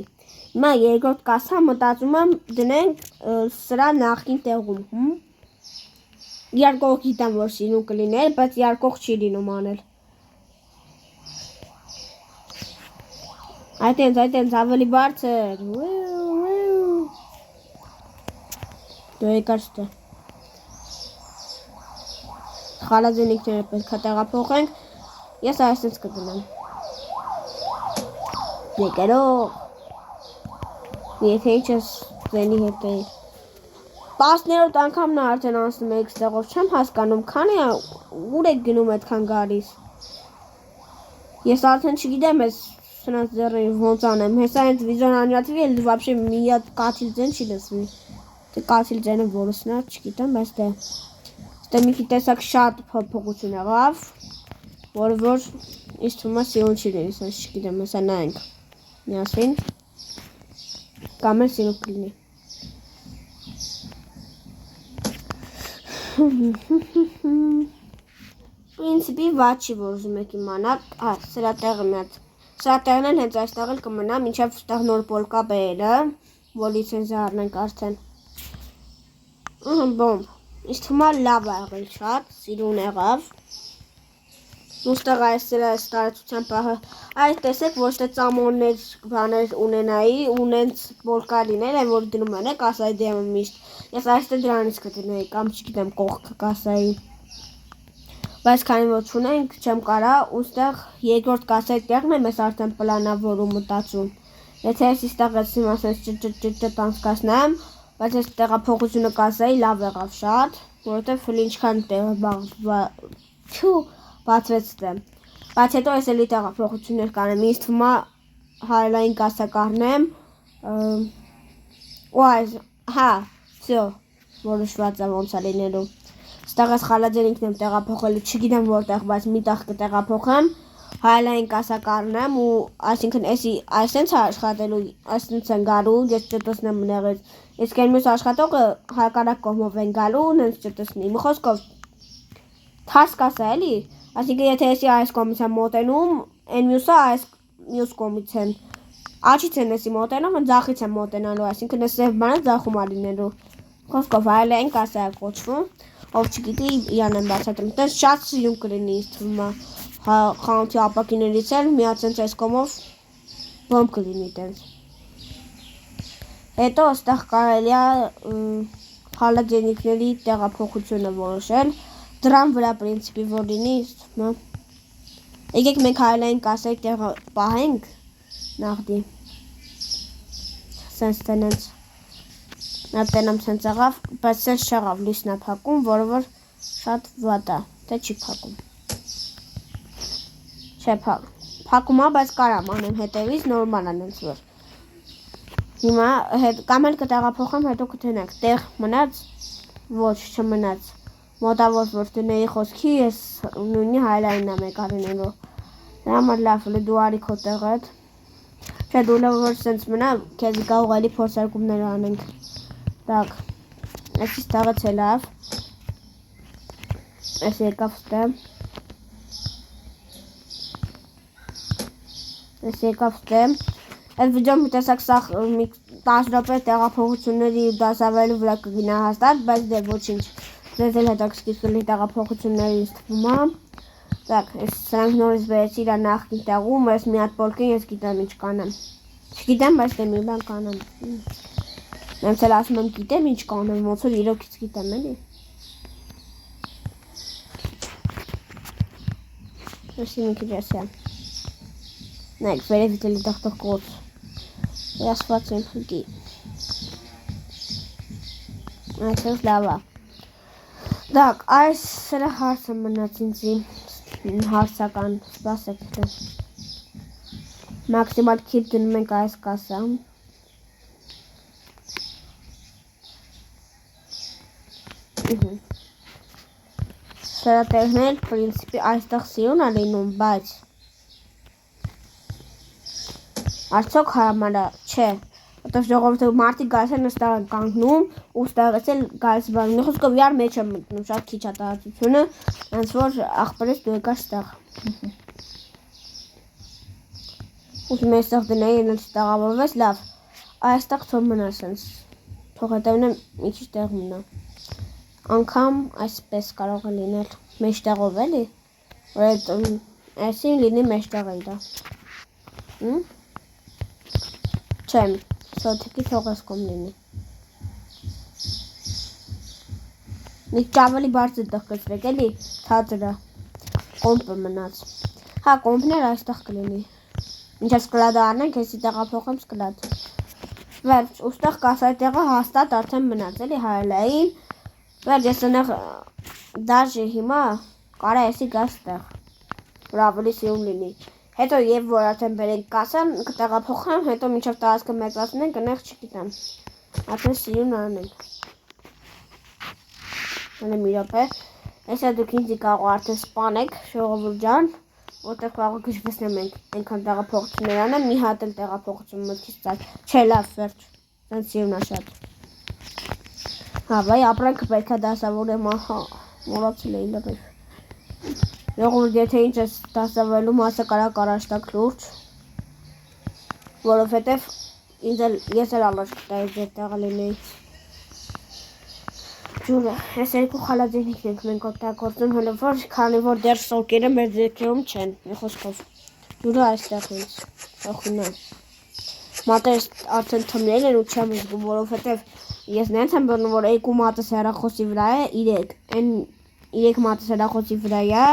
Հիմա երկրորդ կասա մտածում եմ դնենք սրա նախքին տեղում, Երկող գիտեմ, որ սինուն կլիներ, բայց երկող չի լինում անել։ Այդենց ավելի բարձր։ Դու եկար ստե։ Խալաձենիքները պետք է տեղափոխենք, ես այսպես կդնեմ։ Եկերող։ Եթե ինչ ես ձենի հետ էի։ 10-րդ անգամն է արդեն անցնում եք ստեղով, չեմ հասկանում, քանի է ուր եք գնում այդքան գալիս։ Ես արդեն չգիտեմ ես սրանց ձեռին ոնց անեմ, հեսա հենց վիզոն անյատվի էլ вообще մի հատ կաթիլ ձեն չի լսվի։ Դե կաթիլ ձենը որսնա, չգիտեմ, բայց դե Ստե մի քիչ տեսակ շատ փոփոխություն եղավ, որ ինձ թվում է սիրուն չի լինի, ասես չգիտեմ, հեսա նայենք միասին, կամ էլ սիրուն կլինի։ Պրինցիպի վատ չի, որ ուզում եք իմանալ, սրա տեղը մի հատ, սրա տեղն էլ հենց այստեղ էլ կմնա, մինչև ստեղ նոր պոլկա բերելը, որ լիցենզիա առնենք արդեն։ Բոմբ, ինձ թվում է լավ է եղել շատ, սիրուն եղավ։ Ուստեղ այս տարածության պահը, այդ տեսեք ոչ թե ծամոններ բաներ ունենայի, ունենց պոլկա լինել են, որ դնում են կասայի դեմը միշտ, ես այստեղ դրանից կդնեի, կամ չգիտեմ կողքը կասայի, բայց քանի որ չունենք, չեմ կարա, ուստեղ երկրորդ կասայի տեղն եմ ես արդեն պլանավորում մտածում, եթե ես իստեղ ես իմ ասենց ճ անցկացնեմ, բայց ես տեղափոխությունը կասայի լավ եղավ շատ, որովհետև հլի ինչքան տեղը բացվեց դե, բայց հետո ես էլի տեղափոխություններ կանեմ, ինձ թվում է հայելային կասա կառնեմ, ու այս, հա, վсё, որոշված է ոնց է լինելու, ստեղ ես խալաձենիքն եմ տեղափոխելու, չգիտեմ որտեղ, բայց մի տեղ կտեղափոխեմ, հայելային կասա կառնեմ ու այսինքն այսենց է աշխատելու, այսենց են գալու, ես չտեսնեմ նեղից, իսկ այն մյուս աշխատողը հակառակ կողմով են գալու, նենց չտեսնի, մի խոսքով թարս կասա էլի, այսինքն եթե եսի այս կողմից եմ մոտենում, այն մյուսը այս մյուս կողմից են, աչից են եսի մոտենում, ձախից եմ մոտենալու, այսինքն ես սև բանը ձախում է լինելու, խոսքով հայելային կասա է կոչվում, ով չգիտի իրան եմ բացատրում, տես շատ սիրուն կլինի ինձ թվում է խանութի ապակիներից էլ միացենց այս կողմով բոմբ կլինի տենց։ Հետո այստեղ կարելի է խալաձենիքների տեղափոխությունը որոշել, դրան վրա պրինցիպի որ լինի, եկեք մենք հայլային կասայի տեղը պահենք նախդի, սենց տենենց, նա տենամ սենց աղավ, բայց սենց չաղավ լույսն է փակում, որը որ շատ վատ է, թե չի փակում, չէ փակում է, բայց կարամ անեմ հետևից, նորմալ անենց որ, հիմա կամ էլ կտեղափոխեմ, հետո կթենեք, տեղ մնաց, ոչ չմնաց, մոտավոր որ դնեի խոսքի, ես նույնի հայլայինն եմ եկա դնելու, դրա համար լավ դու արի քո տեղդ, չէ դու լավ որ սենց մնա, քեզ կարող էլի փորձարկումներ անենք, տակ, այսից տեղից է լավ, այս եկավ ստեմ, այս եկավ ստեմ, այդ վիդեոն մի տեսակ սաղ 10 րոպե տեղափոխությունների դասավելու վրա կգինա հաստատ, բայց դե ոչինչ, ձեզ էլ հետաքրքիր կլինի տեղափոխությունների թվում է, տակ, սրանք նորից բերեցի իրա նախկին տեղում, ես մի հատ պոլկին ես գիտեմ ինչ կանեմ, չգիտեմ, բայց դե մի բան կանեմ, նենց էլ ասում եմ գիտեմ ինչ կանեմ, ոնց որ իրոքից գիտեմ էլի, Այսի մի քիչ ասյա, նայք վերևից էլի տղտող գործ, ասված եմ հգի, այսպես լավ է, դակ, այս սրա հարցը մնաց ինձի, հարցական, սպասեք թե, մաքսիմալ քիպ դնում ենք այս կասա, սրա տեղնել, պրինցիպի այստեղ սիրուն է լինում, բայց արդյոք հարամար է, չէ, որտև ժողովուրդը մարդիկ գալիս են ստեղ են կանգնում ու ստեղից էլ գալիս բանում, մի խոսքով իրար մեջ եմ մտնում, շատ քիչ է տարածությունը, հենց որ աղբերից դու եկա ստեղ, ուզում եմ ստեղ դնեի, ենենց տեղավորվես, լավ, այստեղ թող մնա սենց, թող հետևն եմ մի քիչ տեղ մնա, անգամ այսպես կարող է լինել, մեջտեղով էլի, որ այսին լինի մեջտեղ է իրա, չեմ, սոթիկի թող ես կոմ լինի, մի ճավելի բարձր դղկեցվեք էլի, թատրը, կոմպը մնաց, հա կոմպներ այստեղ կլինի, ինչև սկլադը անենք, եսի տեղափոխեմ սկլադ, վերջ, ուստեղ կասայի տեղը հաստատ արդեն մնաց էլի հայլային, վերջ ես ընեղ դաժի հիմա կարա եսի գաս տեղ, որ ավելի սիրում լինի, հետո և որ արդեն բերենք կասան, կտեղափոխեմ, հետո մինչև տարածքը մեծացնենք, ընեղ չգիտեմ, արդեն սիրուն անենք, հենը մի ռոպե, եսա դուք ինձի կարող արդեն սպանեք, ժողովուրդ ջան, որտեղ կարող գժվեսնեմ ենք ենքան տեղափոխություններ անեմ, մի հատ էլ տեղափոխություն մտքից ծած, չէ լավ վերջ, սենց սիրուն է շատ, հա վայ ապրանքը պետք է դասավորեմ, ահա, մորացել էի լրիվ, ժողովուրդ եթե ինչ ես դասավելու մասը կարակ առաջտակ լուրջ, որովհետև ես էլ ալաշ կտայի ձեր տեղը լինեի, ջուրը, ես երկու խալաձենիքն ենք մենք օգտագործում հələ որ, քանի որ դեռ սոկերը մեր ձերքերում չեն, մի խոսքով, ջուրը այստեղ ինձ, ախունա, մատերս արդեն թմնել են ու չեմ զգում, որովհետև ես նենց եմ բնում, որ երկու մատս հեռախոսի վրա է, իրեք մատս հեռախոսի վրա է,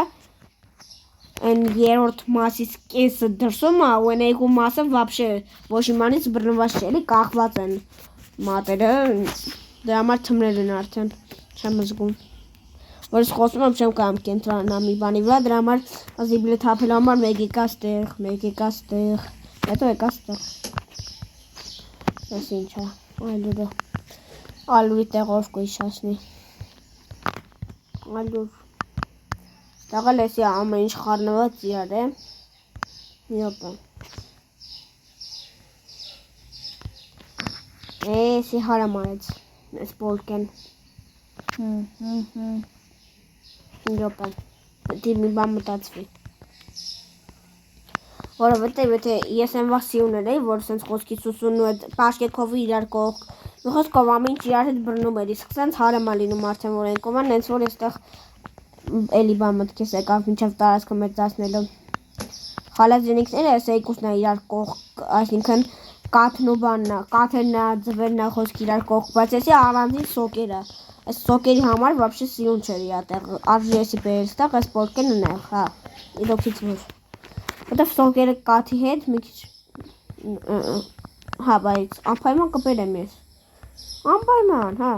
են երորդ մասից կեսը դրսում է ու են երկու մասը վաբշե ոչ իմանից բռնված չէ, էլի կախված են մատերը, դրա համար թմնել են արդեն, չեմ զգում, որ ես խոսում եմ չեմ կամ կենտրոնանա մի բանի վրա, դրա համար ազիբլը թափելու համար մեկ եկա ստեղ, հետո եկա ստեղ, ես ինչ է, այլուրը, ալուրի տեղով կույշասնի, ալուր, ստաղել եսի ամեն ինչ խարնված իրար է, միոպը, եսի հարամ արեց, ես բոլկեն, միոպը, դի մի բան մտացվի, որովհետև եթե ես եմ վասիուներ էի, որ սենց խոսքի սուսուն ու այդ պաշկեքովի իրար կողք, մի խոսքով ամեն ինչ իրար հետ բրնում էր, իսկ սենց հարամ է լինում արդեն որ ենքով են, նենց որ եստեղ էլի բան մտքես եկավ մինչև տարածքը մեծացնելու, խալաձենիքները ես երկուսն է իրար կողք, այսինքն կաթն ու բանն է, կաթերն է, ձվերն է խոսք իրար կողք, բայց էսի առանձին սոկերը։ Այս սոկերի համար вообще սիրուն չէր իրա տեղ, արժի էսի բերես տեղ, այս պորկեն ունեղ, հա, իրոքից որ։ Որտև սոկերը կաթի հետ մի քիչ, հա, բայց անպայման կբերեմ ես։ Անպայման, հա,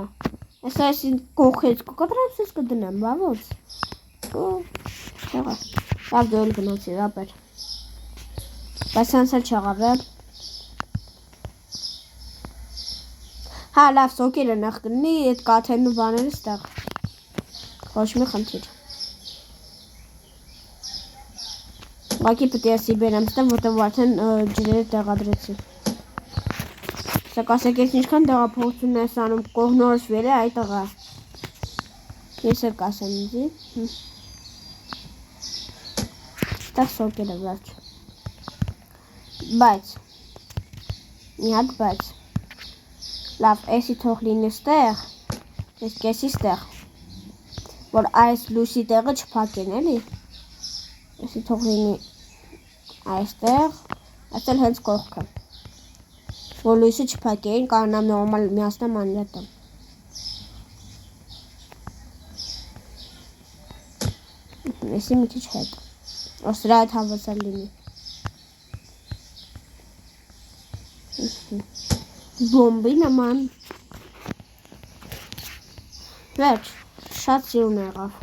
ես այսին կողքից կկտրեմ, սես կդնեմ, բավոց։ Չեղա, լավ դու էլ գնացի, ապեր։ Բայց սանց էլ չեղավ է։ Հա, լավ սոկերը նախ կնի, այդ կաթերն ու բաները ստեղ։ Ոչ մի խնդիր։ Ուղղակի պետք է ասի բերեմ ստեղ, որտեղ արդեն ջրերը տեղադրեցի։ Սա ասեք ես ինչքան տեղափոխություն ես անում, կողնորոշվել է այդ տղա։ Ես էլ կասեմ ինձի։ Ստեղ սոկերը վերջ։ Բայց, մի հատ բայց։ Լավ, էսի թող լինի ստեղ, ես կեսի ստեղ, որ այս լույսի տեղը չփակեն էլի, էսի թող լինի այստեղ, այստեղ հենց կողքը, որ լույսը չփակեն, կանամ նորմալ միասնամ անյատը, էսի մի քիչ հետ, որ սրա այդ հավասար լինի, Բոմբի նման վերջ, շատ սիրուն եղավ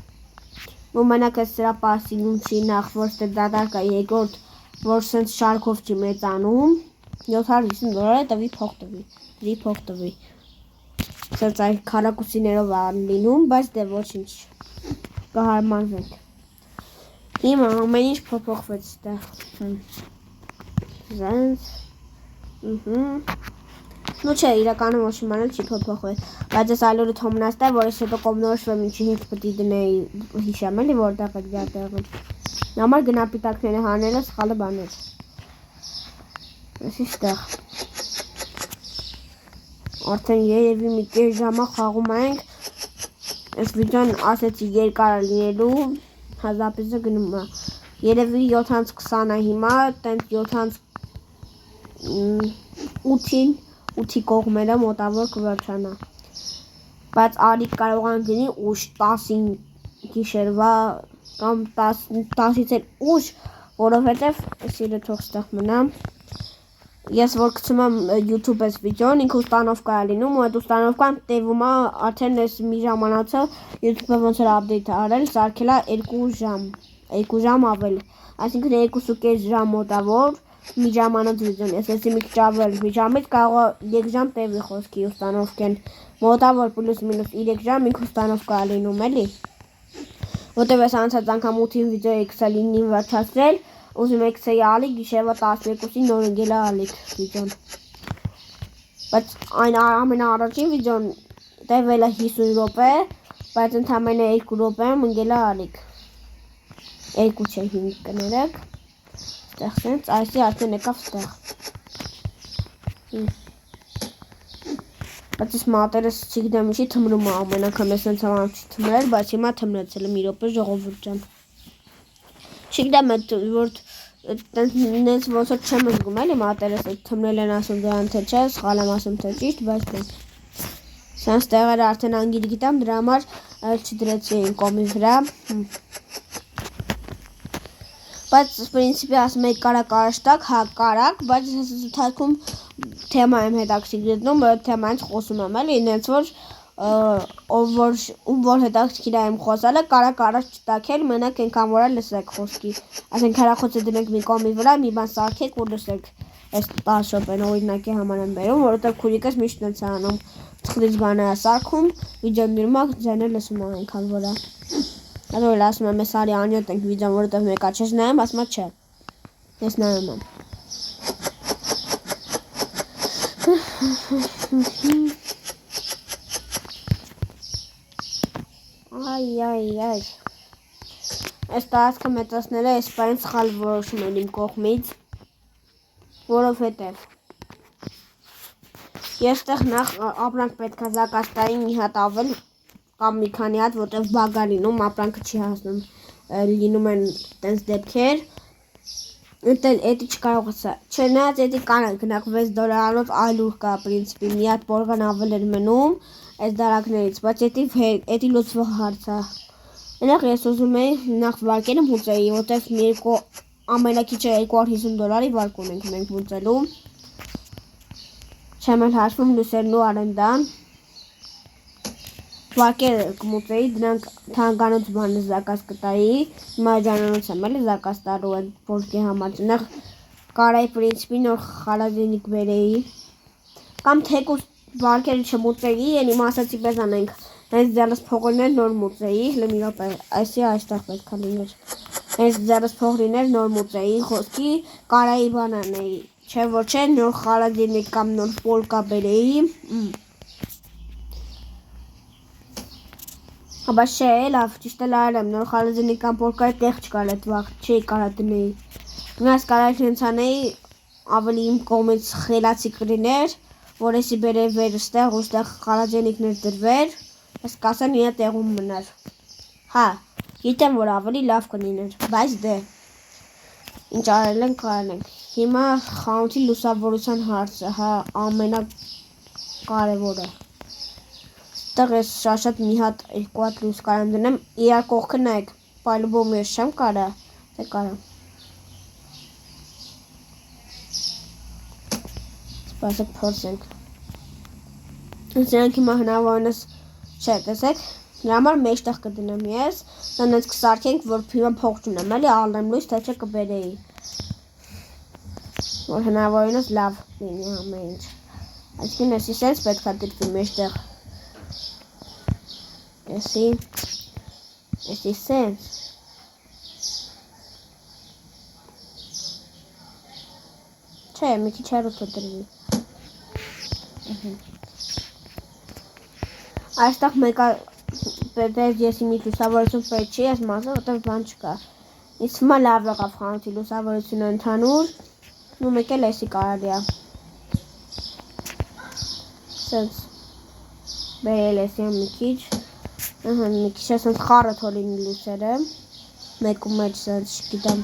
ու մենակ ես սրա պասիլուն չի նախ, որ ստեղ դատարկա երկորդ, որ սենց շարքով չի մեծանում 750 դոլար է տվի փող տվի սենց այլ քարակուսիներով ան լինում, բայց դե ոչինչ կհարմանվենք հիմա ամեն ինչ փոփոխվեց ստեղ զենց Ну չէ, իրականում ոչ իմանալ չի փոփոխվել, բայց ես այլ օրը թոմնաստ է, որ ես հետո կողնորոշվեմ ինչի հետ պետք է դնեի հիշեմ էլի որտեղ է դրա տեղը։ Համար գնապիտակները հանելը սխալը բաներ։ Էսի ստեղ։ Արդեն երևի մի կես ժամա խաղում ենք։ Այս վիդեոն ասեցի երկար է լինելու, հազապիզը գնում է։ Երևի 7:20 է հիմա, տենց 8-ի կողմերը մոտավոր կվերջանա, բայց արիք կարող են գնի ուշ 10-ին գիշերվա կամ 10-ից էլ ուշ, որովհետև սիրը թող ստեղ մնա, ես որ գցում եմ YouTube այս վիդեոն, ինքը ուստանովկա է լինում, ու այդ ուստանովկան տևում է արդեն այս մի ժամանացը YouTube-ը ոնց էր update արել, սարքել է 2 ժամ ավել, այսինքն 2.5 ժամ մոտավոր մի ժամանոց վիդեոն, ես էսի մի քիչ ավել մի ժամից կարող է 3 ժամ տևի խոսքի ուստանովկեն, մոտավոր պլյուս մինուս 3 ժամ ինքը ուստանովկա է լինում էլի, որտև ես անցած անգամ 8-ին վիդեոյի քսալինին վերջացրել, ուզում եք ցեի ալիք գիշերվա 12-ին նոր ընկել է ալիք վիդեոն, բայց այն ամենաառաջին վիդեոն տևել է 50 րոպե, բայց ընդամենը 2 րոպեում ընկել է ալիք, 2 չէ 5 կներեք Ստեղ սենց, այսի արդեն եկավ ստեղ Բայց ես մատերս չգիտեմ ինչի թմրում է ամեն անգամ ես սենց համար չի թմրել, բայց հիմա թմրեցել եմ մի րոպե ժողովուրդ ջան Չգիտեմ որ նենց ոնց որ չեմ զգում էլի մատերս թմրել են ասում դրան թե չէ, սխալ եմ ասում թե ճիշտ, բայց դե Սենց տեղերը արդեն անգիր գիտեմ, դրա համար չդրեցի այն կոմի վրա Բայց պրինցիպի ասում եք կարակ արշտակ, հա կարակ, բայց ես ընթացքում թեմա եմ հետաքրքրում, որ թեմանից խոսում եմ էլի, նենց որ որ հետաքրքիր է եմ խոսալը, կարակ առաջ չտաքել, մենակ այնքան որ լսեք խոսքի, ասենք հեռախոսը դնեք մի կոմի վրա, մի բան սարքեք ու լսեք, այս 10 րոպեն օրինակի համար եմ բերում, որովհետև քուրիկս միշտ նենց է անում, թխրից բան է սարքում, վիդեոն դնում է, ձայնը լսում է այնքան որ է Այդ որ ասում եմ ես արի անյոտ ենք վիդեոն, որովհետև մեկա չես նայում, ասում չէ, ես նայում եմ Այ Այս տարածքը մեծացնելը այս պայն սխալ որոշում են իմ կողմից, որովհետև ես տեղ նախ ապրանք պետք է զակաստայի մի հատ ավել կամ մի քանի հատ, որտեղ բագ է լինում, ապրանքը չի հասնում, լինում են տենց դեպքեր, Էդի չկարող սա։ Չնայած էդի կանան գնանք $6-անոց այլ ուր կա պրինցիպի մի հատ բորգան ավել էր մնում այս դարակներից, բայց էդի լուծվող հարց է։ Այնախ ես ուզում էի նախ վարկերը մուծեի, որտեվ ամենակիչը $250 վարկ ունենք մենք մուծելու։ Չեմ էլ հաշվում լույսերն ու արենդան։ Վարկերը կմուծեի, դրանք թանգանոց բանը զակաս կտայի, հիմա ջանանոց եմ էլի զակաս տալու այդ բորգի համար, նախ կարայի պրինցիպի նոր խալազինիկ բերեի, կամ թեկուս վարկերը չմուծեի, են իմ ասացի պես անենք, հենց ձեռս փողորներ նոր մուծեի, հլը մի րոպե, այսի այստեղ պետք է լիներ, հենց ձեռս փողորներ նոր մուծեի, խոսքի կարայի բան անեի, չէ որ չէ, նոր խալազինիկ կամ նոր պոլկա բերեի, Բայց չէ, լավ, ճիշտ էլ արել եմ, նոր խալազինիկ կամ պոլկայի տեղ չկար այդ վաղ, չի կարա դնեի։ Գնաց կարայք հենց անեի, ավելի իմ կողմից խելացի կլիներ, որ էսի բերեի վեր ստեղ ու ստեղ խալազինիկներ դրվեր, ես կասեն իրա տեղում մնար։ Հա, գիտեմ, որ ավելի լավ կլիներ, բայց դե, ինչ արել ենք, կարել ենք։ Հիմա խանութի լուսավորության հարցը, հա, ամենակարևորը։ Այդտեղ ես շատ մի հատ երկու հատ լույս կարամ դնեմ, իրար կողքը նայեք, պայլուբոմ ես չեմ կարա, թե կարամ։ Սպասեք փորձենք։ Սրանք հիմա հնարավորինս չէ, տեսեք, նրա համար մեջտեղ կդնեմ ես, դրանց կսարքենք, որ հիմա փող չունեմ, էլի ալեմ լույս, թե չէ կբերեի։ Որ հնարավորինս լավ լինի ամեն ինչ։ Այսինքն էսի սենց պետք է դրվի մեջտեղ։ Էսի սենց։ Չէ, մի քիչ հեռու դրվի։ Այստեղ մեկը ես իմի լուսավորություն պետք չի, ես մասը, որտեղ բան չկա։ Իսկ հիմա լավ եղավ խանութի լուսավորությունը ընդհանուր, ու մեկ էլ էսի կարելի է։ Սենց բերել էսի մի քիչ։ Մի քիչ ասենց խառը թող լինի լույսերը, մեկ ու մեջ սենց չգիտեմ,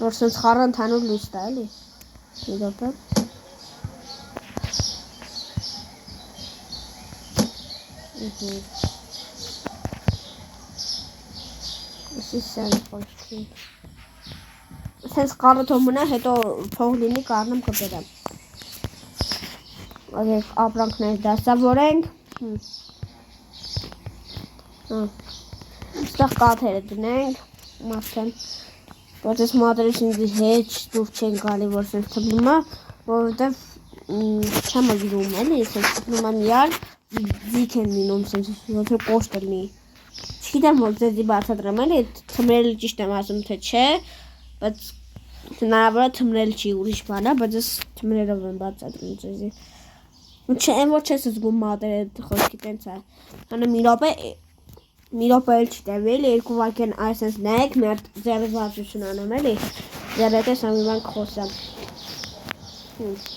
որ սենց խառը ընդհանուր լույս տա էլի, մի րոպե, էսի սենց խոսքի, սենց խառը թող մնա, հետո փող լինի կարնեմ կբերեմ։ Ագեք ապրանքներ դասավորենք, ստեղ կաթերը դնենք, մարդեն, բայց ես մատերս ինձի հետ դուր չեն գալի, որ սենց թպնում է, որովհետև չեմ գիրում էլի, սենց թպնում եմ յար, ձիք են լինում, սենց ոնց որ կոշտ լինի, չգիտեմ որ ձեզի բացատրեմ էլի, թմրելը ճիշտ եմ ասում թե չէ, բայց հնարավոր է թմրել չի ուրիշ բան է, բայց ես թմրելով եմ բացատրում ձեզի։ Չեմ որ չես զգում մատերը խոսքի տենց է, հանը մի րոպե էլ չտևի էլի, երկու վայրկյան այսպես նայեք, մի հատ ձեռս վարժություն անեմ էլի, ձեռդ ես ամի բան կխոսեմ,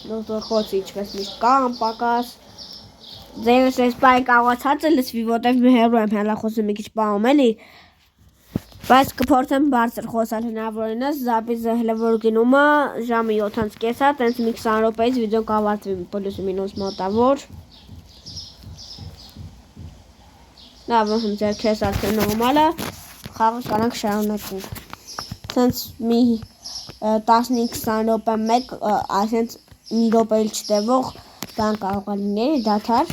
դոկտոր խոսի ինչպես միշտ կամ պակաս, ձերս ես պայն կաղացած է լսվի, որտև մի հեռու եմ հելա խոսում մի քիչ պահում էլի, բայց կփորձեմ բարձր խոսալ հնարավորինս, զապիզը հլը որ գնում է, ժամը 7:30 է, տենց մի 20 րոպեից վիդեոն կավարտվի պլյուս մինուս մոտավոր։ Լավ, ձեր քեզ արդեն նորմալ է, խաղը կանանք շարունակենք։ Տենց մի 15-20 րոպե մեկ, այսենց մի րոպե էլ չտևող բան կարող է լինել, դադար։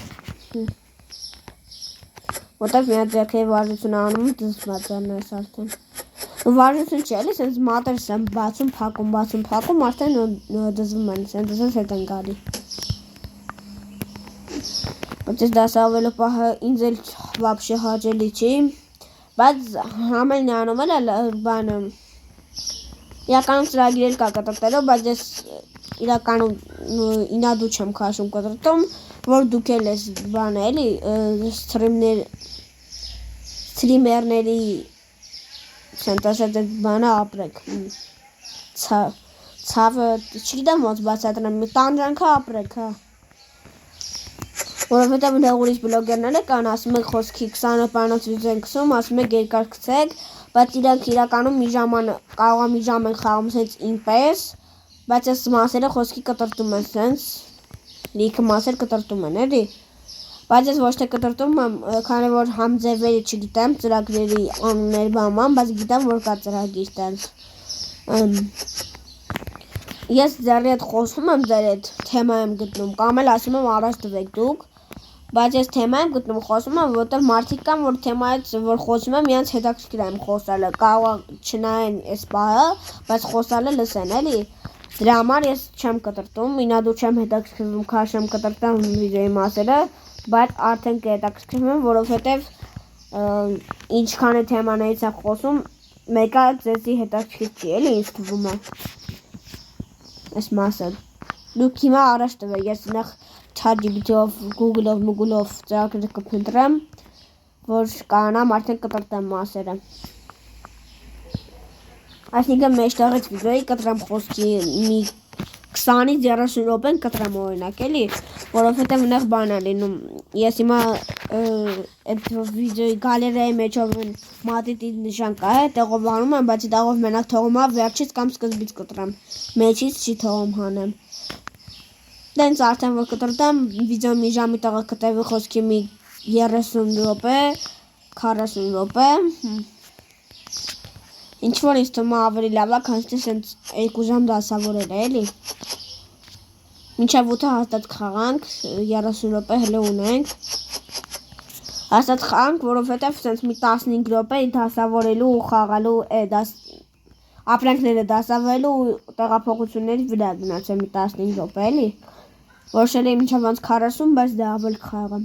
Որտև մի հատ ձեռքերի վարժություն անում դզված եմ ես արդեն։ Վարժություն չի էլի, սենց մատերս եմ բացում, փակում, արդեն դզվում են, սենց հետ են գալի։ Բայց ես դասավորելու պահը ինձ էլ վաբշե հաճելի չի, բայց համելն է անում էլ բանը, իրականում ծրագիրել կա կտրտելով, բայց ես իրականում ինադու չեմ քաշում կտրտում, որ դուք էլ ես բանը էլի, սթրիմերների սենց ասած այդ բանը ապրեք, ցավը, չգիտեմ ոնց բացատրեմ, տանջանքը ապրեք, հա։ Որովհետև նեղ ուրիշ բլոգերները կան, ասում եք խոսքի 20 րոպեանոց վիդեո են գցում, ասում եք երկար գցեք, բայց իրանք իրականում մի ժամանակ կարող է մի ժամ են խաղում սենց ինպես, բայց այս մասերը խոսքի կտրտում են սենց, լիքը մասեր կտրտում են, էլի, բայց ես ոչ թե կտրտում եմ, քանի որ համ ձևերը չգիտեմ, ծրագրերի անուններ բանման, բայց գիտեմ, որ կա ծրագիր տենց, ես ձերի հետ խոսում եմ, ձեր հետ թեմա եմ գտնում, կամ էլ ասում եմ առաջ տվեք դուք, բայց ես թեմա եմ գտնում, խոսում եմ, որտեղ մարդիկ կան, որ թեմայից, որ խոսում եմ, իրենց հետաքրքիր եմ խոսալը, կարող չնայեն այս պահը, բայց խոսալը լսեն, էլի, դրա համար ես չեմ կտրտում, ինադու չեմ հետաքրքրվում, քաշ եմ կտրտում վիդեոյի մասերը, բայց արդեն կհետաքրքրվում եմ, որովհետև ինչքան է թեմաներից է խոսում, մեկը ձեզի հետաքրքիր չի, էլի, ինձ թվում է, այս մասը, դուք հիմա առաջ տվեք, ես նախ ChatGPT-ով, Google-ով ծրագրերը կփնտրեմ, որ կարողանամ արդեն կտրտեմ մասերը։ Այսինքն մեջտեղից վիդեոյի կտրեմ խոսքի մի 20-ից 30 րոպեն կտրեմ օրինակ, էլի, որովհետև նեղ բան է լինում։ Ես հիմա այդ վիդեոյի գալերիայի մեջով մատիտի նշան կա, տեղով անում եմ, բայց տեղով մենակ թողում եմ վերջից կամ սկզբից կտրեմ, մեջից չի թողում հանեմ։ Դենց արդեն որ կտրտեմ, վիդեո մի ժամի տեղը կտևի խոսքի մի 30 րոպե, 40 րոպե, ինչ-որ ինձ թվում է ավելի լավ է, քան սենց 2 ժամ դասավորել է, էլի։ Մինչև 8-ը հաստատ խաղանք, 30 րոպե հլը ունենք։ Հաստատ խաղանք, որովհետև սենց մի 15 րոպե դասավորելու ու խաղալու ապրանքները դասավորելու ու տեղափոխությունների վրա գնացել մի 15 րոպե, էլի։ Որոշել եմ մինչև անց 40, բայց դա ավել խաղամ։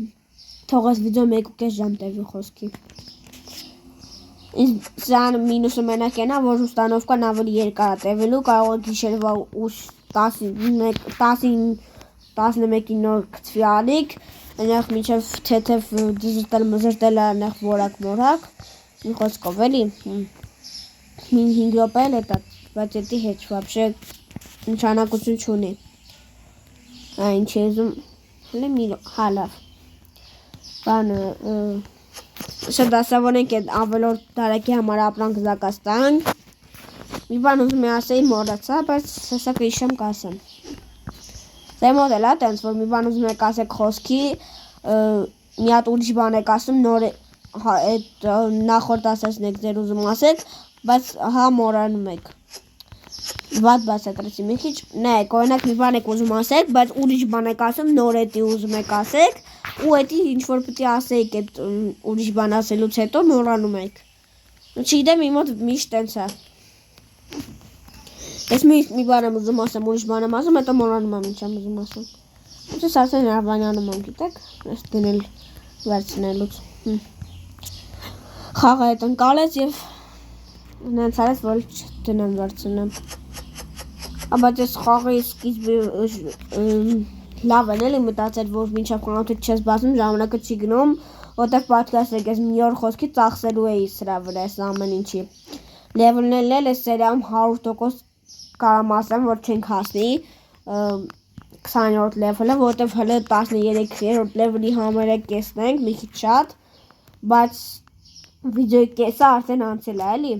Թող այս վիդեո 1.5 ժամ տևի խոսքի։ Սրան մինուսը մենակ ենա, որ ուստանովկան ավելի երկար է տևելու, կարող է գիշերվա 11-ի նոր կծվի ալիք, այնեղ մինչև թեթև դզրտել այնեղ որակ, մի խոսքով էլի, 5 րոպե էլ էտա, բայց էտի հետ վաբշե նշանակություն չունի։ Ինչ եզում, հալավ, բանը, շատ դասավորենք այդ ավելորդ դարակի համար ապրանք զակաց տանք, մի բան ուզում է ասեի մորացա, բայց սեսակը իշեմ կասեմ։ Ձեր մոտ էլ տենց, որ մի բան ուզում եք ասեք խոսքի, մի հատ ուրիշ բան եք ասում, նոր նախորդ ասացն եք ձեր ուզում ասեք, բայց հա մորանում եք։ Վատ բացատրեցի մի քիչ, նայեք, օրինակ մի բան եք ուզում ասեք, բայց ուրիշ բան եք ասում, նոր էտի ուզում եք ասեք, ու էտի ինչ-որ պիտի ասեիք այդ ուրիշ բան ասելուց հետո մորանում եք։ Չգիտեմ, իմ մոտ միշտ տենց է։ Ես մի բան եմ ուզում ասեմ, ուրիշ բան եմ ասում, հետո մորանում եմ ինչ եմ ուզում ասում։ Ես ասեն արվանյանում եմ, գիտեք, ես դնել վերցնելուց։ Խաղը հետ ընկալեց և նենց արեց, որ չդնեմ վերցնեմ։ Բայց ես խաղի սկիզբի լավ են էլի մտածել, որ մինչև խանութը չես բացում, ժամանակը չի գնում, որտեղ պատկաստ եք, ես մի օր խոսքի ծախսելու էի սրա վրա, ես ամեն ինչի։ Լևելներն էլ ես սերիայում 100% կարամ ասեմ, որ չենք հասնի 20-րդ լևելը, որտեղ հլը 13-րդ լևելի համերը կեսնենք, մի քիչ շատ, բայց վիդեոյի կեսը արդեն անցել է, էլի։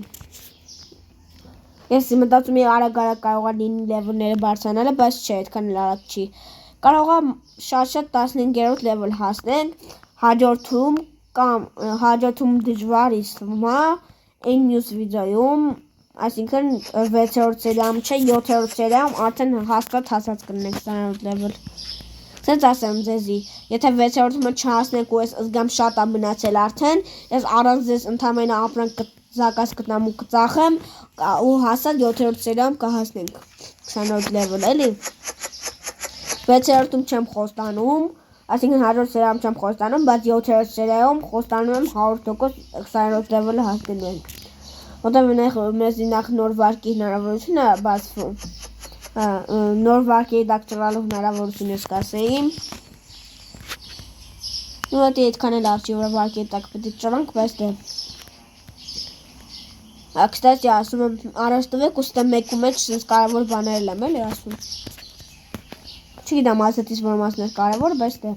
Ես մտածում եմ արագ-արագ կարող է լինի լևելները բարձրանալը, բայց չէ, այդքան էլ արագ չի։ Կարող է շատ 15-րդ լևել հասնենք, հաջորդում դժվար ինձ թվում է, այն մյուս վիդեոյում, այսինքն 6-րդ սերիայում չէ, 7-րդ սերիայում արդեն հաստատ հասած կլինենք 20-րդ լևել։ Սենց ասեմ ձեզի, եթե 6-րդը չհասնենք ու ես զգամ շատ է մնացել արդեն, ես առանց ձեզ ընդամենը ապրանք զակաց կտնամ ու կծախեմ ու հասած 7-րդ սերիայում կհասնենք 20-րդ լևել, էլի։ 6-րդում չեմ խոստանում, այսինքն 100 սերիայում չեմ խոստանում, բայց 7-րդ սերիայում խոստանում եմ 100% 20-րդ լևելը հասնելու ենք։ Որտեղ մեզ նախ նոր վարկի հնարավորություն է բացվում, նոր վարկի դակտրալու հնարավորություն ես կասեի։ Ու դա այդքան էլ լավ չի, որ վարկի տակ պետք է ճրանք, բայց դե։ Կստացի ասում եմ առաջ տվեք, ուստե մեկու մեջ սենց կարևոր բաներ եմ էլի ասում։ Չգիտեմ ասեցիս, որ մասն է կարևոր, բայց դե։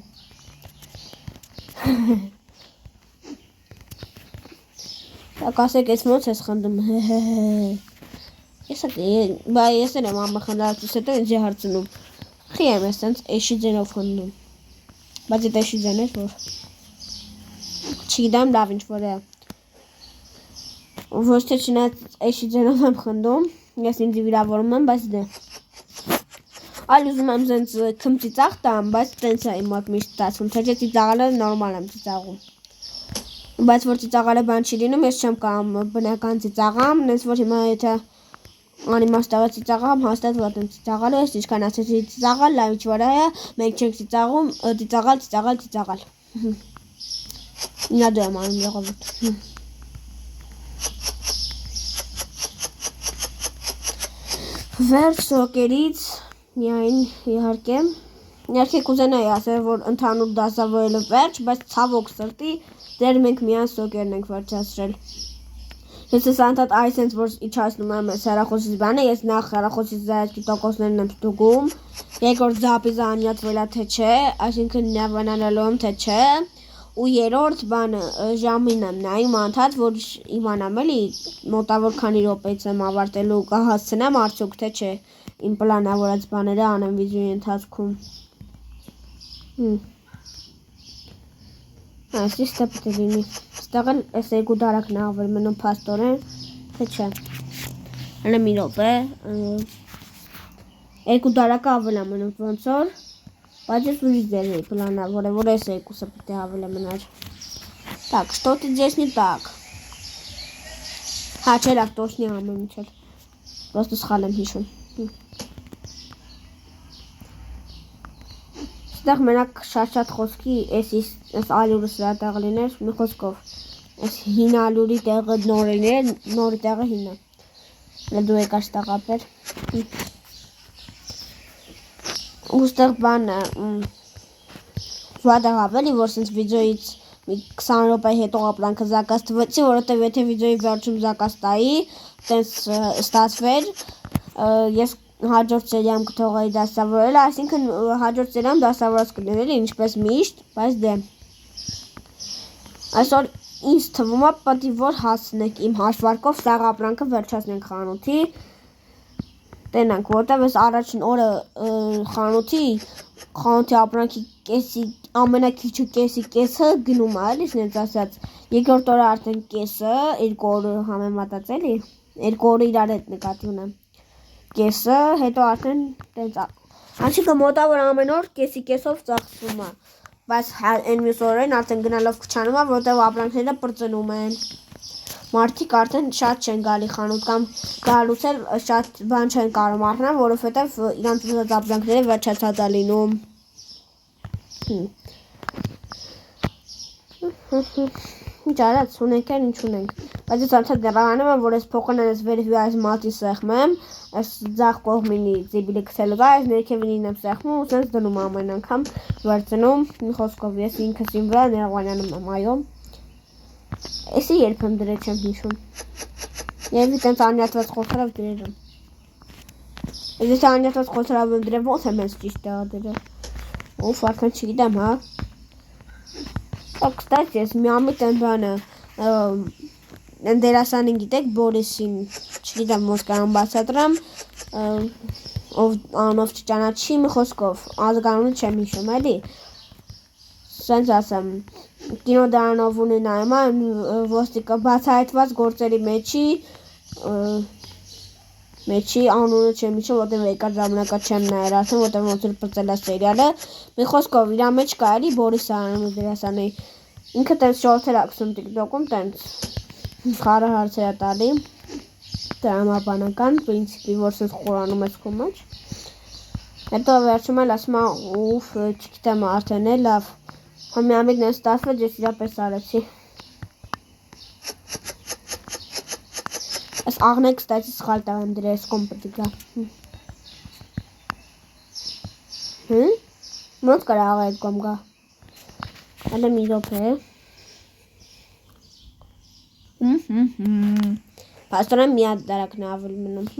Կասեք ես ոնց ես խնդում։ Ես եմ ամը խնդալուց հետո ինձ հարցնում։ Խի եմ ես տենց էշի ձենով խնդում։ Բայց այդ էշի ձեն էր որ չգիտեմ լավ ինչ որ է։ Ոչ թե չնայած էշի ձենով եմ խնդում, ես ինձ վիրավորում եմ, բայց դե։ Այլ ուզում եմ զենց քմ ծիծաղ տամ, բայց տենց է իմ մոտ միշտ ստացվում, թե չէ ծիծաղալը նորմալ եմ ծիծաղում։ Բայց որ ծիծաղալը բան չի լինում, ես չեմ կարող բնական ծիծաղամ, նենց որ հիմա եթե անիմաստեղը ծիծաղամ, հաստատ որ եմ ծիծաղալու ես, ինչքան ասեցի ծիծաղալ, լավ ինչ որ է, մենք չենք ծիծաղում, ծիծաղալ։ Ինա դու եմ անում եղավոտ։ Վերջ սոկերից միայն իհարկե կուզենայի ասել, որ ընդհանուր դասավորելը վերջ, բայց ցավոք սրտի դեռ մենք միայն սոկերն ենք վերջացրել։ Ես ես անդադ այս հենց որ իջացնում եմ ես հեռախոսից բանը, ես նախ հեռախոսից զայացքի տոկոսներն եմ ստուգում, երկրորդ զապիզը անյացվել է թե չէ, այսինքն նավանալու եմ թե չէ, ու երրորդ բանը ժամին եմ նայում անդադ, որ իմանամ էլի մոտավոր քանի րոպեից եմ ավարտելու կհասցնեմ արդյոք թե չէ իմ պլանավորած բաները անեմ վիդեոյի ընթացքում։ Այսպես պետք է լինի։ Ստեղ էլ այս երկու դարակն է ավել մնում փաստորեն, թե չէ։ Հələ մի րոպե։ Երկու դարակը ավել է մնում ոնց որ, բայց ես ուրիշ ձեր էի պլանավորել, որ այս երկուսը պետք է ավել է մնար։ Так, что-то здесь не так։ Հա, չէ, լավ, точно ամեն ինչ էլ։ Просто սխալ եմ հիշում։ Ստեղ մենակ շատ խոսքի այս ալյուրը սրա տեղ լիներ, մի խոսքով, այս հին ալյուրի տեղը նորի տեղը հինը, դու եկար ստեղ ապեր, ու ստեղ բանը, վադաղ ավելի, որ սենց վիդեոյից մի 20 րոպե հետո ապրանքը զակաս տվեցի, որովհետև եթե վիդեոյի վերջում զակաս տայի, տենց ստացվեր, ես հաջորդ սերիամ կթողեի դասավորել, այսինքն հաջորդ սերիամ դասավորած կլիներ ինչպես միշտ, բայց դե այսօր ինձ թվում է պետք է որ հասնենք իմ հաշվարկով սաղ ապրանքը վերջացնենք խանութի, տենանք, որտև ես առաջին օրը խանութի ապրանքի կեսի ամենակիչը կեսը գնում է, էլի սենց ասած, երկրորդ օրը արդեն կեսը, 2 օրը համեմատած էլի, 2 օրը իրար հետ նկատի ունեմ կեսը, հետո արդեն տենց Անցիկը մոտավոր ամեն օր կեսով ծախսվում է, բայց այն մյուս օրերին արդեն գնալով քչանում է, որտեղ ապրանքները պրծնում են։ Մարդիկ արդեն շատ չեն գալի խանութ կամ գալուց էլ շատ բան չեն կարող առնել, որովհետև իրանց ուզած ապրանքները վերջացած է լինում։ Ինչ արած, ունենք են, ինչ ունենք։ Բայց ես անդադ դեռանում եմ, որ ես փոխն ես վերևի այս մատի սեղմեմ, այս ձախ կողմինի ձիբիլի քսելով այս ներքևինին եմ սեղմում ու սենց դնում ամեն անգամ վերցնում, մի խոսքով ես ինքս իմ վրա ներողանում եմ, այո։ Էսի երբ եմ դրել չեմ հիշում։ Երևի տենց անյատված խոցրավ դրել եմ։ Ես անյատված խոցրավ եմ դրել, ոնց եմ ես ճիշտ տեղը դրել։ Ուֆ, արդեն չգիտեմ, հա։ Կստայց ես միամիտ են բանը, դերասանին գիտեք, Բորիսին, չգիտեմ ոնց կարամ բացատրեմ, անով չճանաչի մի խոսքով, ազգանունը չեմ հիշում, էլի, սենց ասեմ, կինոդարանով ունի նայում եմ, ոստիկը բացահայտված գործերի մեջի անունը չեմ հիշում, որտև եկար ժամանակա չեմ նայր ասեմ, որտև ոնց էլ պրծել է սերիալը, մի խոսքով իրա մեջ կա էլի Բորիսը անունը դերասանի, ինքը տենց շորթեր ակսում տիկտոքում տենց խարը հարցեր է տալի, տրամաբանական պրինցիպի, որ սենց խորանում ես քո մեջ, հետո վերջում էլ ասում է ուֆ, չգիտեմ արդեն է լավ, միամիտ նենց ստացվեց, ես իրապես արեցի։ Այս աղնեկ ստացի սխալ տեղ եմ դրել, ես կոմպետի գա։ Ոնց կար աղա այդ կոմ գա։ Հələ մի րոպե։ Փաստորեն մի հատ դարակն է ավել մնում։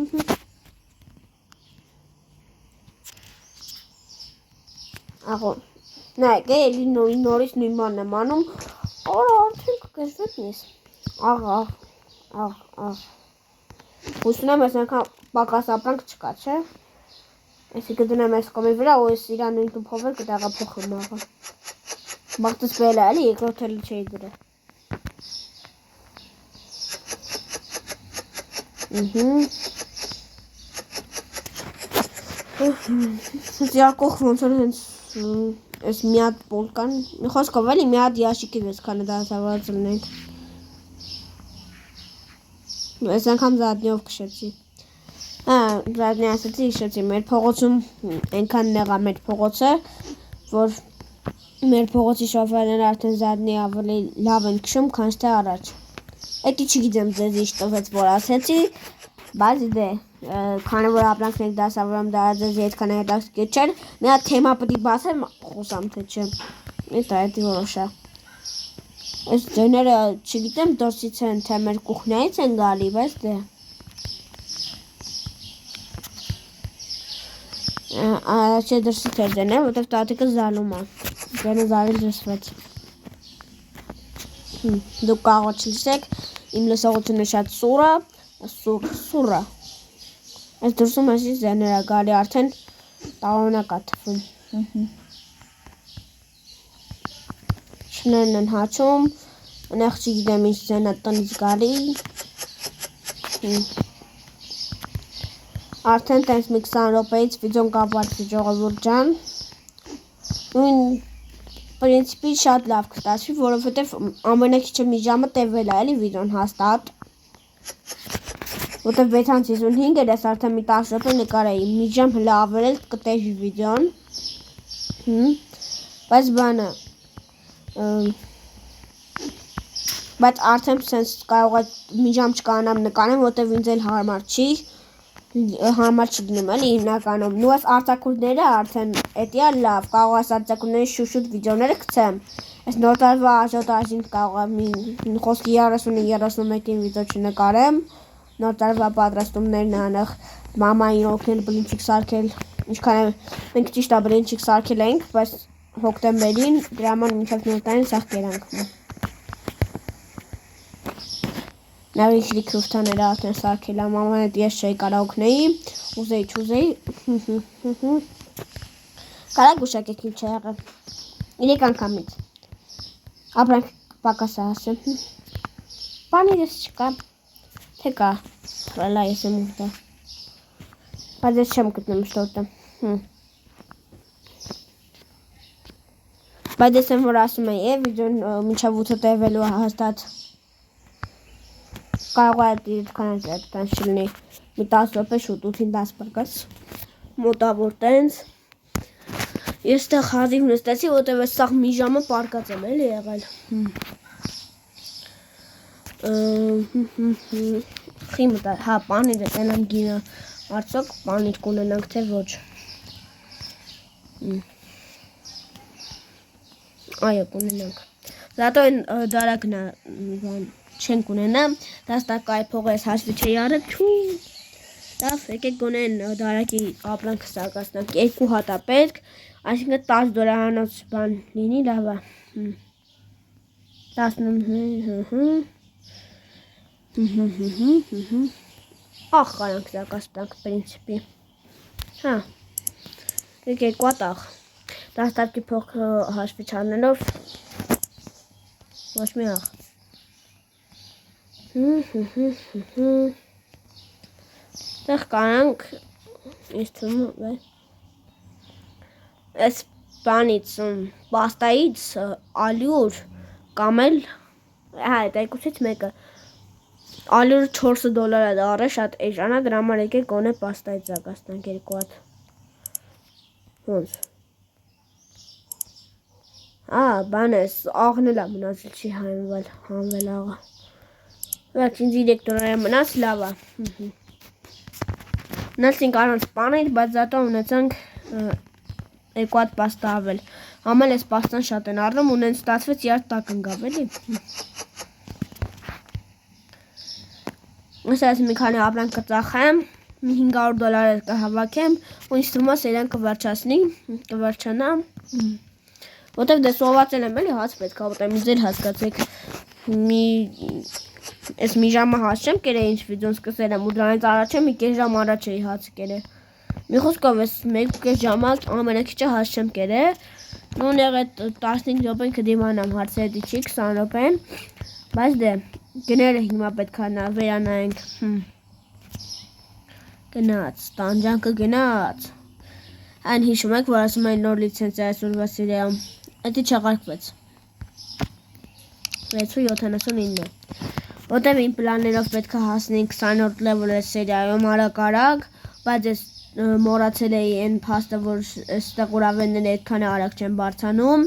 Աղո, նայեք, էլի նորից նույն բանն եմ անում, օրը արդեն կգեշվեց ես։ Աղա, Հուսում եմ այս անգամ պակաս ապրանք չկա, չէ։ Այսի կդնեմ այս կոմի վրա, ու այս իրան նույն տուփով էլ կտեղափոխեմ աղա։ Բաղտս բել է, էլի երկրորդ էլ չէի դրել։ Զյակող ոնց որ հենց այս մի հատ պոլկան, մի խոսքով էլի մի հատ ящիկից այսքանը դասավորած լինենք։ Այս անգամ զատնիով քշեցի։ Զատնի ասեցի, հիշեցի, մեր փողոցում այնքան նեղա մեր փողոցը, որ մեր փողոցի շոֆերները արդեն զատնի ավելի լավ են քշում, քան թե առաջ։ Էդի չգիտեմ ձեզ ինչ տվեց, որ ասեցի, բայց դե քանի որ ապրանքն եք դասավորում դա ձեզ այդքան հետաքրքիր չէր, մի հատ թեմա պետք է բացեմ, խոսամ թե չէ։ Դա որոշա։ Այս ձեները չգիտեմ դուրսից են թե մեր կուխնայից են գալի, բայց դե։ Չէ դրսից էր ձեները, որտև տատիկը զալում է։ Ձենը զարել դրսվեց։ Դուք կարող չլսեք, իմ լսողությունը շատ սուր է, Այս դրսում այսի ձեները գալի արդեն տաղոնակ է թվում։ Շներն են հաչում, նեղ չգիտեմ ինչ ձենը տնից գալի։ Արդեն տենց մի 20 րոպեից վիդեոն կապված ժողովուրդ ջան։ Նույն պրինցիպի շատ լավ կստացվի, որովհետև ամենակիչը մի ժամը տևել է, էլի վիդեոն հաստատ։ Որտև 6:55 էր, ես արդեն մի 10 րոպե նկարեի, մի ժամ հլը ավերել կտեվի վիդեոն։ Բայց արդեն սենց կարող է մի ժամ չկանամ նկանեմ, որտև ինձ էլ հարմար չգնում էլի հիմնականում։ Նու այս արձակուրդները արդեն էդի է լավ, կարող ես արձակուրդների շուտ վիդեոները գցեմ։ Այս նոր տարվա աժոտաժին կարող է մի խոսքի 30-31-ին վիդեո չնկարեմ։ Նոր տարվա պատրաստումներն անեղ մամային օգնել բլինչիկ սարքել, ինչքան մենք ճիշտ է բլինչիկ սարքել ենք, բայց հոկտեմբերին դրա համար մինչև նոր տարին սաղ կերանք։ Նաև ինչ-լի քրուստաները արդեն սարքել եմ, աման էդ ես չէի կարա օգնեի, ուզեի, կարա գուշակեք ինչ է եղել, 3 անգամից, ապրանք պակաս է ասեմ, բանի ես չկա, թե կա, թրելա ես եմ ուղտա, բայց ես չեմ գտնում շտոտը, բայց ես եմ որ ասում եմ է վիդեոն մինչև 8 տևելու հաստատ, կարող է դիտքան չլինի, մի 10 րոպե շուտ 8-ին 10 պարկաս, մոտավոր տենց, ես տեղ հազիվ նստեցի, որտև ես սաղ մի ժամը պարկած եմ էլի եղել, խիմը հա պանիր է տենամ գինը, արդյոք պանիր կունենանք թե ոչ, այո կունենանք, զատո են դարակն չենք ունենա, դաստակայ փողը ես հաշվի չէի արել, լավ, եկեք գոնեն դարակի ապրանքը սարկասնանք, 2 հատ է պետք, այսինքն 10 դոլարանոց բան լինի, լավ է, 10 աղ կարանք սարկասնանք պրինցիպի, հա, եկեք կուատաղ, դաստակի փող հաշվի չանելով, ոչ մի աղ, Տեղ կանանք, ինչ թվում է, այս բանից, պաստայից ալյուր կամ էլ, հա, այդ այկուսից մեկը, ալյուր 4 դոլար է դարը, շատ էժան է, դրա համար եկեք գոնե պաստայից զակասնանք 2 հատ, ոնց, բան ես, աղն էլ է մնացել չի հանվել աղը, Բայց ինձ 3 դոլար մնաց լավ է, Նացինք առանց պանիր, բայց զատո ունեցանք 2 հատ պաստա ավել, համել ես պաստան շատ են առնում, ունեն ստացվեց երդ տակ ընգավ էլի, Ես այս մի քանի ապրանք կծախեմ, 500 դոլար էլ կհավաքեմ, ու ինձ թվում է սերիան կվերջանա, որտև դե սովածել եմ էլի հաց պետք է ուտեմ, ինձ էլ հասկացեք, մի Ես մի ժամը հաց չեմ կերել ինչ վիդեոն սկսել եմ ու դրանից առաջ մի կես ժամ առաջ էի հաց կերել։ Մի խոսքով ես 1.5 ժամը ամենակիչը հաց չեմ կերել։ Նույնեղ այդ 15 րոպեն կդիմանամ հարցերից չի 20 րոպեն։ Բայց դե գները հիմա պետք է վերանայենք։ Գնաց, տանջանքը գնաց։ Այն հիշում եք, որ ասում են նոր լիցենզիա այսօրվա սերիայում։ Էդի չեղարկվեց։ 679։ Որտեղ իմ պլաններով պետք է հասնենք 20-րդ լևելը սերիայում արագ, բայց ես մոռացել էի այն փաստը, որ այստեղ ուռավենները այդքան արագ չեն բարձանում։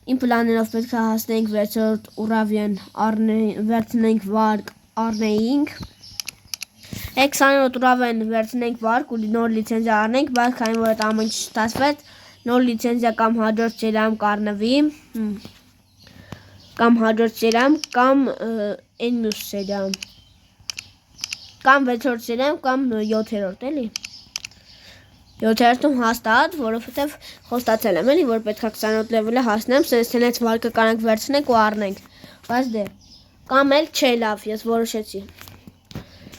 Իմ պլաններով պետք է հասնենք 6-րդ ուռավեն վերցնենք վարկ առնեինք։ 20-րդ ուռավեն վերցնենք վարկ ու նոր լիցենզիա առնենք, բայց քանի որ այդ ամեն ինչ ստացվեց, նոր լիցենզիա կամ հաջորդ սերիայում կառնվի, կամ հաջորդ սերիայում, կամ այն մյուս սերիայում, կամ 6-րդ սերիայում, կամ 7-րդ էլի։ 7-րդում հաստատ, որովհետև խոստացել եմ էլի, որ պետք է 20-րդ լևելը հասնեմ, սենց վարկը կանանք վերցնենք ու առնենք։ Բայց դե, կամ էլ չէ լավ, ես որոշեցի։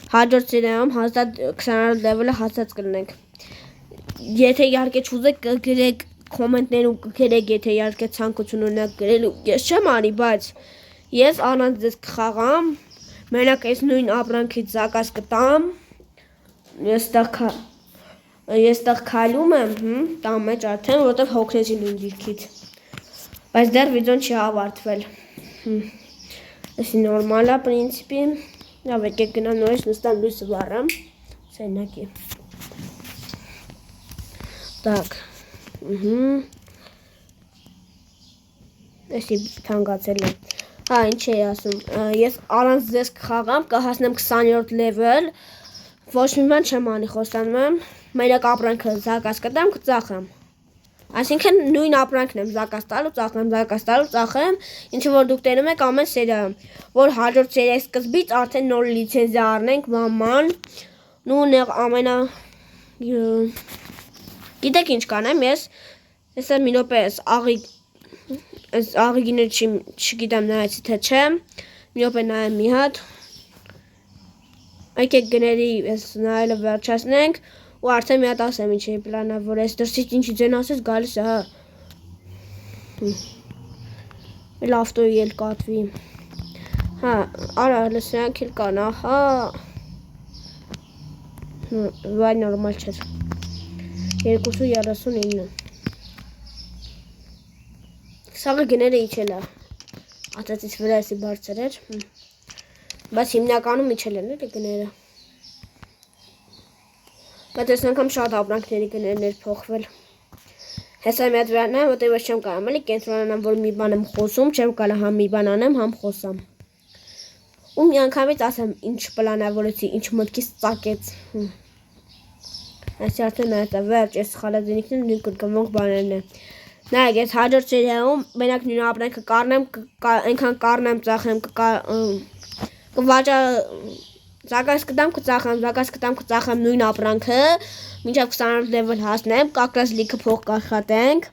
Հաջորդ սերիայում հաստատ 20-րդ լևելը հասած կլինենք։ Եթե իհարկե չուզեք գրեք կոմենտներում կգրեք, եթե իհարկե ցանկություն ունեք գրելու, ես չեմ անի, բայց ես առանց ձեզ կխաղամ, մենակ այս նույն ապրանքից զակաս կտամ, ես տեղ քայլում եմ, տամ մեջ արդեն, որովհետև հոգնեցի նույն դիրքից, բայց դեռ վիդեոն չի ավարտվել, այսի նորմալ է պրինցիպի, լավ եկեք գնամ նորից նստեմ լույսը վառեմ, սենյակի, так, այսի թանկացել եմ, հա ինչ էի ասում, ես առանց ձեզ կխաղամ, կհասնեմ 20-րդ լևել, ոչ մի բան չեմ անի խոստանում եմ, մենակ ապրանքը զակաս կտամ կծախեմ, այսինքն նույն ապրանքն եմ զակաս տալու ծախեմ, ինչը որ դուք տենում եք ամեն սերիայում, որ հաջորդ սերիայի սկզբից արդեն նոր լիցենզիա առնենք մանման, նույնեղ ամենա, գիտեք ինչ կանեմ, ես մի րոպե այս աղիգիները չգիտեմ նայեցի թե չէ, մի րոպե նայեմ մի հատ, եկեք գների նայելը վերջացնենք ու արդեն մի հատ ասեմ ինչ էի պլանավորել, այս դրսից ինչի ձեն ասես գալիս է, հա, էլ ավտոյի էլ կատվի, հա, արա լսրանք էլ կան, ահա, վայ նորմալ չէր, 239, սաղը գները իչել է, ատացից վրա էսի բարձր էր, բայց հիմնականում իչել են էլի գները, բայց ես անգամ շատ ապրանքների գներն էր փոխվել, հեսա մի հատ վերանայեմ, որտեղ ես չեմ կարամ էլի կենտրոնանամ, որ մի բան եմ խոսում, չեմ կարա համ մի բան անեմ, համ խոսամ, ու մի անգամից ասեմ ինչ պլանավորեցի, ինչ մտքից ծակեց, այսի արդեն այդ է վերջ, ես խալազինիքն նույն կրկնվող բաներն է, նայեք, ես հաջորդ սերիայում մենակ նույն ապրանքը կառնեմ, այնքան կառնեմ, ծախեմ, կվաճա զակաս կտամ կծախեմ նույն ապրանքը, մինչև 20-րդ լևել հասնեմ, կակրած լիքը փող կաշխատենք,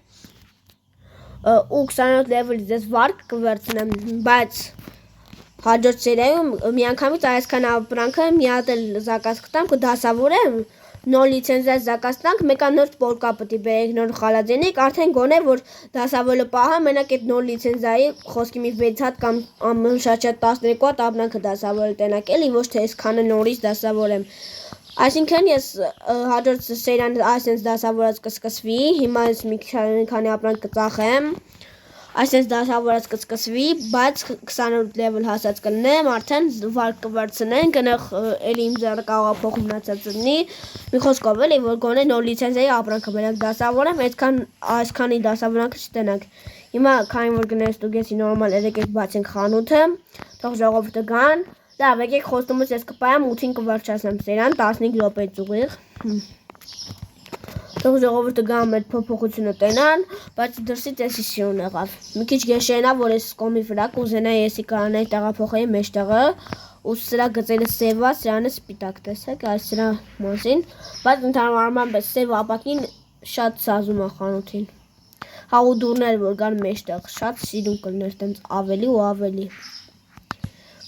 ու 20-րդ լևելից ես վարկ կվերցնեմ, բայց հաջորդ սերիայում մի անգամից այսքան ապրանքը մի հատ էլ զակաս կտամ, կդասավորեմ, նոր լիցենզիա զակաս տանք, մեկանորդ պոլկա պտի բերեք նոր խալաձենիկ, արդեն գոնե, որ դասավորը պահը, մենակ այդ նոր լիցենզիայի խոսքի մի 6 հատ կամ շատ 12 հատ ապրանքը դասավորել տենակ, էլի ոչ թե այսքանը նորից դասավորեմ, այսինքն ես հաջորդ սերիան այսենց դասավորած կսկսվի, հիմա ես մի քանի ապրանք կծախեմ, այսենց դասավորած կսկսվի, բայց 20-րդ լևել հասած կլինեմ, արդեն վարկ կվերցնենք, գնեղ էլի իմ ձեռը կարող է փող մնացած լինի, մի խոսքով էլի, որ գոնե նոր լիցենզիայի ապրանքը մենակ դասավորեմ, այսքանի դասավորանքը չտենանք, հիմա քանի որ գներս ստուգեցի նորմալ, եկեք բացենք խանութը, թող ժողովուրդը գան, լավ, եկեք խոստումս ես կպայեմ 8-ին կվերջացնեմ սերիան, 15 րոպեից ուղիղ, թող ժողովուրդը գան մեր փոփոխությունը տենան, բայց դրսից էսի սիրուն եղավ, մի քիչ գեշենա, որ ես կոմի վրա կուզենայի եսի կանեի տեղափոխեի մեջտեղը, ու սրա գծերը սևա, սրանը սպիտակ, տեսեք, այս սրա մասին, բայց ընդհանրապես սև ապակին շատ սազում է խանութին, հա ու դուրներ որ գան մեջտեղ, շատ սիրուն կլներ տենց ավելի ու ավելի,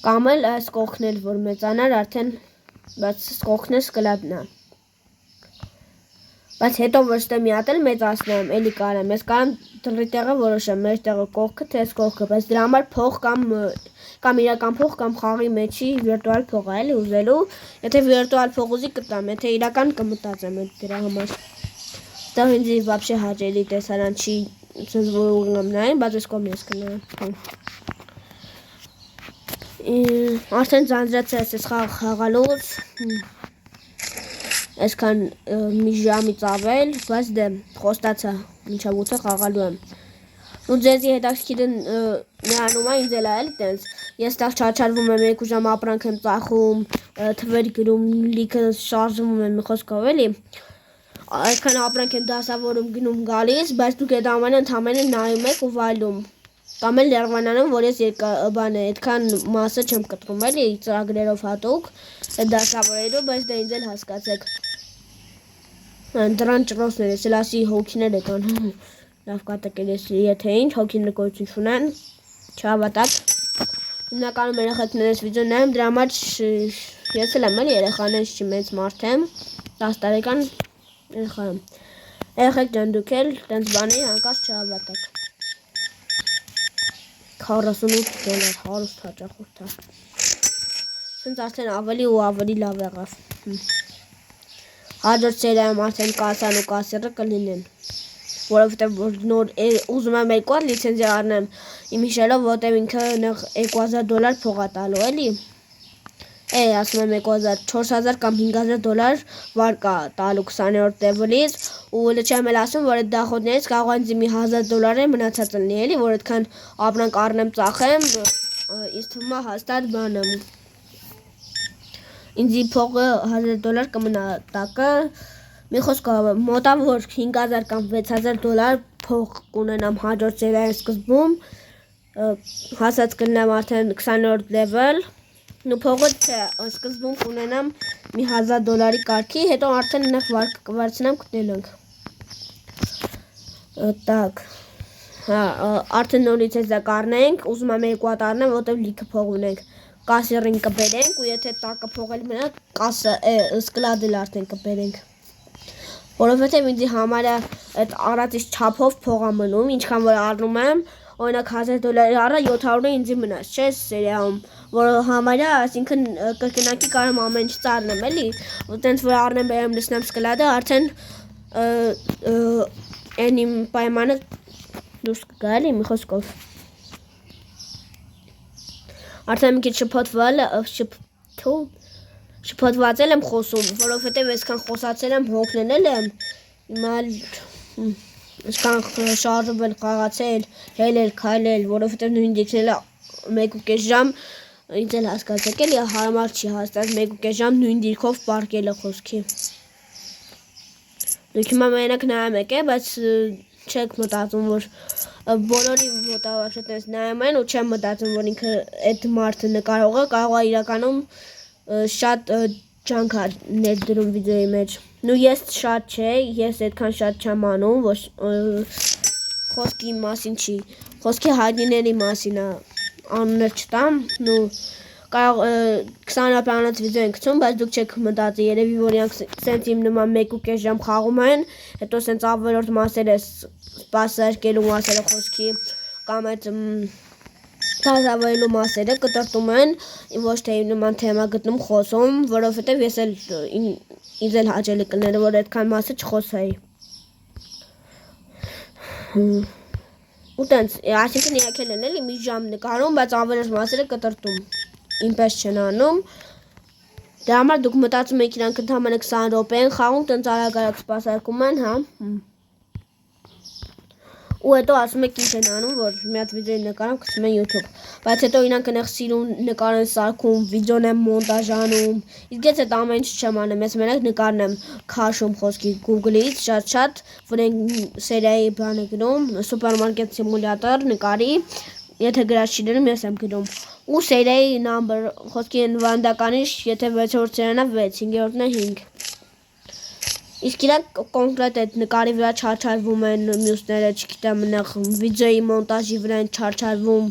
Կամ էլ այս կողքն էլ որ մեծանար արդեն բայց կողքն սկլադն է բայց հետո ոչ թե մի հատ էլ մեծացնեմ էլի կարեմ ես կարամ դրի տեղը որոշեմ մեր տեղը կողքը թե այս կողքը բայց դրա համար փող կամ իրական փող կամ խաղի մեջի վիրտուալ փող է էլի ուզելու եթե վիրտուալ փող ուզի կտամ եթե իրական կմտածեմ դրա համար դա ինձ вообще հաճելի տեսարան չի ցույց որում նայեն բայց ես կողմից կնայեմ արդեն ձանձրացա ես խաղալուց այսքան մի ժամից ավել, բայց դե խոստացա մինչև 8-ը խաղալու եմ։ Ու ձեզի հետաքրքիր միանում է ինձ էլ էլի տենց։ Ես տեղ չարչարվում եմ 2 ժամ ապրանք եմ ծախում, թվեր գրում, լիքը շարժվում եմ մի խոսքով էլի։ Այսքան ապրանք եմ դասավորում գնում գալիս, բայց դուք այդ ամենը ընդամենը նայում եք ու վայելում։ Կամ էլ լեռվանանում, որ ես բանը այդքան մասը չեմ կտրում էլի ծրագրերով հատուկ դասավորելու, բայց դա ինձ էլ հասկացեք։ Դրան ճռոսներ ես, լասի հոգիներ եկան, լավ կատակել ես, եթե ինչ, հոգիներ գոյություն չունեն, չհավատակ, հիմնականում երեխեքներս վիդեո նայեմ, դրա համար ես էլ եմ էլի երեխաներից չի մեծ մարդ եմ, 10 տարեկան երեխա եմ, երեխեք ջան դուք էլ, տենց բանի հանկարծ չհավատակ, 48 դոլար, հարուստ հաճախորդ է, սենց արդեն ավելի ու ավելի լավ եղավ, Հաջորդ սերիայում արդեն կասան ու կասերը կլինեն, որովհետև նոր ուզում եմ 2 հատ լիցենզիա առնեմ, իմ հիշելով, որտև ինքը $2000 փող է տալու էլի, ասում եմ 2000, 4000 կամ 5000 դոլար վար կա տալու 20-րդ level-ից ու չեմ էլ ասում, որ այդ դախոդներից կարող է ինձ մի $1000 մնացած լինի էլի, որ այդքան ապրանք առնեմ ծախեմ, ինձ թվում է հաստատ բան եմ Ինձի փողը $1000 կմնա տակը, մի խոսքով մոտավոր 5000 կամ 6000 դոլար փող կունենամ հաջորդ սերիայի սկզբում, հասած կլինեմ արդեն 20-րդ level, ու փողը չէ, սկզբում կունենամ մի $1000 կարգի, հետո արդեն նեղ վար կվարձնեմ կտնենք։ Так, արդեն նորից էսա կառնենք, ուզում եմ 2 հատ առնեմ, որտեղ լիքը փող ունենք։ Կասերին կբերենք ու եթե տակը փողել մնա կասը սկլադել արդեն կբերենք որովհետև ինձ համարյա այդ առածից չափով փող է մնում ինչքան որ առնում եմ օրինակ $1000 առա 700-ը ինձ մնաց չէ սերիայում որ համարյա այսինքն կրկնակի կարամ ամեն ինչ ծառնեմ էլի տենց որ առնեմ բերեմ լցնեմ սկլադը արդեն այն իմ պայմանը դուրս կգա էլի մի խոսքով Արդեն մի քիչ շփոթված եմ խոսում, որովհետև այսքան խոսացել եմ հոգնել եմ, հիմա այսքան շարժվել, խաղացել, հելել, քայլել, որովհետև նույն դիքնել 1.5 ժամ, ինձ էլ հասկացեք էլի հարմար չի հաստատ 1.5 ժամ նույն դիրքով պարկելը խոսքի։ Դուք հիմա մենակ նայում եք, բայց չեք մտածում, որ բոլորի մոտավորապես տես նայում են ու չեմ մտածում, որ ինքը այդ մարդը նկարողը կարող է իրականում շատ ջանք ներդրում վիդեոյի մեջ։ Նու ես շատ չէ, ես այդքան շատ չեմ անում, ոչ խոսքի մասին չի, խոսքի հայտնիների մասին է, անուններ չտամ, նու կարող 20 պլանած վիդեո են գցում, բայց դուք չեք մտածի, երևի որ իրանք սենց իմ նման 1.5 ժամ խաղում են, հետո սենց ավելորդ մասերը սպասարկելու մասերը խոսքի կամ այդ դասավորելու մասերը կտրտում են, ոչ թե իմ նման թեմա գտնում խոսում, որովհետև ես էլ ինձ էլ հաճելի կներ, որ այդքան մասը չխոսայի։ Ու տենց, այսինքն իրանք են էլի մի ժամ նկարում, բայց ավելորդ մասերը կտրտում։ Ինպես չեն անում, դրա համար դուք մտածում եք իրանք ընդամենը 20 րոպե են խաղում, տենց արագ սպասարկում են, հա։ Ու հետո ասում եք ինչ են անում, որ մի հատ վիդեո նկարում գցում են YouTube, բայց հետո իրանք նեղ սիրուն նկար են սարքում, վիդեոն են մոնտաժ անում, իսկ ես այդ ամեն ինչ չեմ անում, ես մենակ նկարն եմ քաշում խոսքի Google-ից շատ, որ այն սերիայի բանը գնում, սուպերմարկետ սիմուլյատոր նկարի, եթե գրած չի դնում, ես եմ գրում։ Ու սերիայի number, խոսքի նվանդականից, եթե 6-րդ սերիան է 6, 5-րդն է 5։ Իսկ իրանք կոնկրետ այդ նկարի վրա չարչարվում են մյուսները, չգիտեմ, նեղ վիդեոյի մոնտաժի վրա են չարչարվում։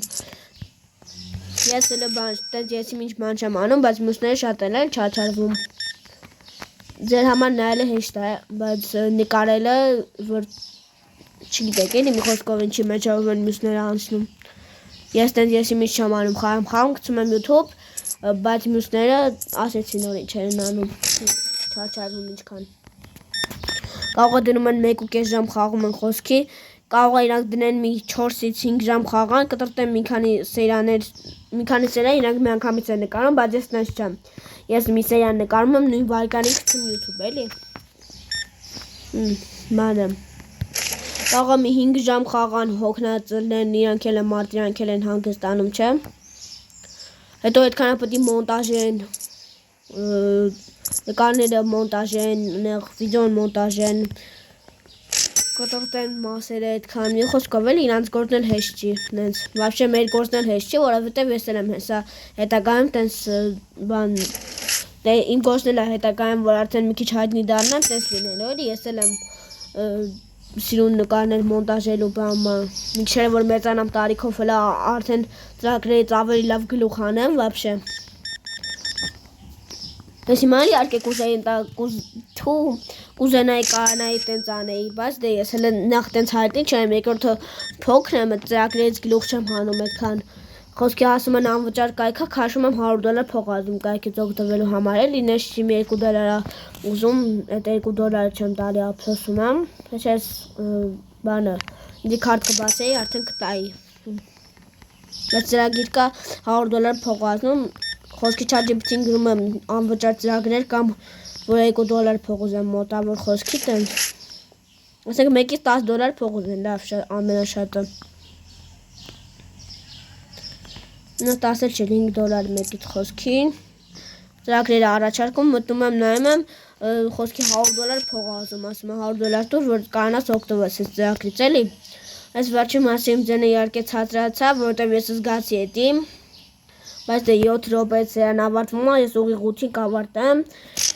Ես էլ տենց ես ինչ բան չեմ անում, բայց մյուսները շատ էլ են չաչարվում։ Ձեր համար նայելը հեշտ է, բայց նկարելը որ չգիտեք էլի մի խոսքով ինչի մեջով են մյուսները անցնում։ Ես տենց ես ինչ չեմ անում, խաղում գցում եմ YouTube, բայց մյուսները ասեցին որ ինչ են անում, չաչարվում ինչքան։ Կարող է դնում են 1.5 ժամ խաղում են խոսքի, կարող է իրանք դնեն մի 4-ից 5 ժամ խաղան, կտրտեն մի քանի սերիա իրանք մի անգամից են նկարում, բայց ես տենց չեմ։ Ես մի սերիա նկարում եմ նույն վայրկյանին գցում YouTube էլի։ Մանեմ։ Կարող է մի 5 ժամ խաղան, հոգնածլեն, իրանք էլ են մարդ, իրանք էլ են հանգստանում, չէ։ Հետո այդքանը պետք է մոնտաժեն, նկարները մոնտաժեն, վիդեոն մոնտաժեն, կտրտեն մասերը այդքան, մի խոսքով էլ իրանց գործն էլ հեշտ չի, նենց, վաբշե մեր գործն էլ հեշտ չի, որովհետև ես էլ եմ հեսա հետագայում տենց բան, իմ գործն էլ է հետագայում, որ արդեն մի քիչ հայտնի դառնամ, տենց լինելու էլի, ես էլ եմ սիրուն նկարներ մոնտաժելու բամը, մինչև որ մեծանամ տարիքով էլ արդեն ծրագրերից ավելի լավ գլուխ անեմ, վաբշե։ Ես հիմա էլ իհարկե կուզենայի կարանայի տենց անեի, բայց դե ես էլ նախ տենց հայտնի չեմ, երկրորդը փոքր եմ, ծրագրերից գլուխ չեմ հանում այդքան։ Խոսքի ասում են անվճար կայքա, քաշում եմ $100 փող ազդում կայքից օգտվելու համար էլի, նես չի մի $2 ուզում, այդ $2 չեմ տալի ափսոսում եմ, ես բանը, ինձի քարտ կբացեի, արդեն կտայի։ Բայց ծրագիր կա $100 փող ազդում, խոսքի ChatGPT-ին գրում եմ անվճար ծրագրեր կամ որ $2 փող ուզեմ մոտավոր խոսքի տենց։ Ասենք մեկից $10 փող ուզեն, լավ ամենաշատը։ Նա 10 չէ, $5 մեկից խոսքին, ծրագրերը առաջարկում, մտնում եմ, նայում եմ, խոսքի $100 փող ազում, ասում եմ $100 տուր, որ կարանաս օգտվես այս ծրագրից էլի։ Այս վերջի մասի իմ ձենը իհարկե ցածրացավ, որովհետև ես զգացի էդի, բայց դե 7 րոպեից սերիան ավարտվում է, ես ուղիղ 8-ին կավարտեմ,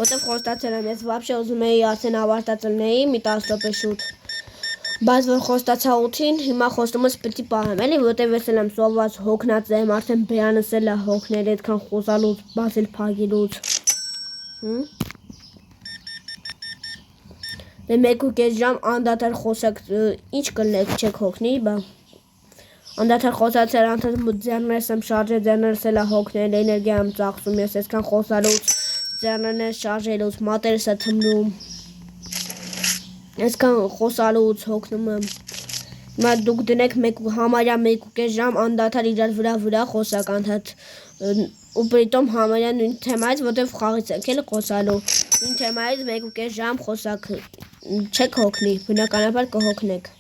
որտեղ խոստացել եմ, ես վաբշե ուզում էի արդեն ավարտած լինեի մի 10 րոպե շուտ։ Բայց որ խոստացա 8-ին, հիմա խոստումս պետք է պահեմ, էլի, որտեղ ես եմ սովված հոգնած եմ, արդեն բերանս էլ է հոգնել այդքան խոսալուց, բացել փագելուց։ Դե 1.5 ժամ անդադար խոսակ, ինչ կլնեք, չեք հոգնի, բա։ Անդադար խոսացել, անդադար ձեռներս եմ շարժել, ձեռներս էլ է հոգնել, էներգիա եմ ծախսում, ես այսքան խոսալուց, ձեռներս շարժելուց, մատերս է թմնում։ Այսքան խոսալուց հոգնում եմ։ Հիմա դուք դնեք համարյա 1.5 ժամ անդադար իրար վրա խոսակ անդադ ու պրիտոմ համարյա նույն թեմայից, որտեղ խաղից եք էլ խոսալու։ Նույն թեմայից 1.5 ժամ խոսակ չեք հոգնի, բնականաբար կհոգնեք։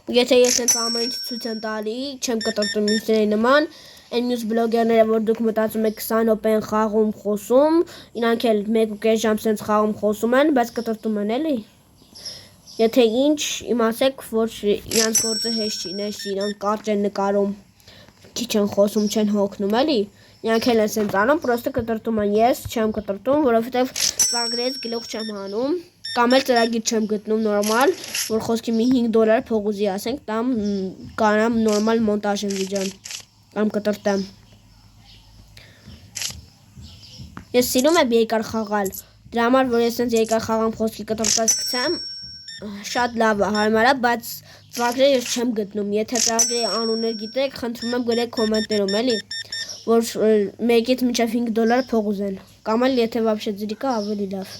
Ու եթե ես այս ամեն ինչ ցույց եմ տալի, չեմ կտրտում մյուսների նման, այն մյուս բլոգերները, որ դուք մտածում եք 20 րոպե են խաղում խոսում, իրանք էլ 1.5 ժամ սենց խաղում խոսում են, բայց կտրտում են էլի։ Եթե ինչ, իմացեք, որ իրանց գործը հեշտ չի, նես չի, իրանք կարճ են նկարում, քիչ են խոսում, չեն հոգնում էլի։ Իրանք էլ են սենց անում, պրոստը կտրտում են, ես չեմ կտրտում, որովհետև ծրագրերից գլուխ չեմ հանում, կամ էլ ծրագիր չեմ գտնում նորմալ, որ խոսքի մի $5 փող ուզի ասենք, տամ կարամ նորմալ մոնտաժեմ վիդեոն, կամ կտրտեմ։ Ես սիրում եմ երկար խաղալ, դրա համար, որ ես սենց երկար խաղամ խոսքի կտրտած գցեմ, շատ լավ է, հարմար է, բայց ծրագրերը ես չեմ գտնում, եթե ծրագրերի անուններ գիտեք, խնդրում եմ գրեք կոմենտներում էլի, որ մեկից մինչև $5 փող ուզեն, կամ էլ եթե վաբշե ձրի կա ավելի լավ,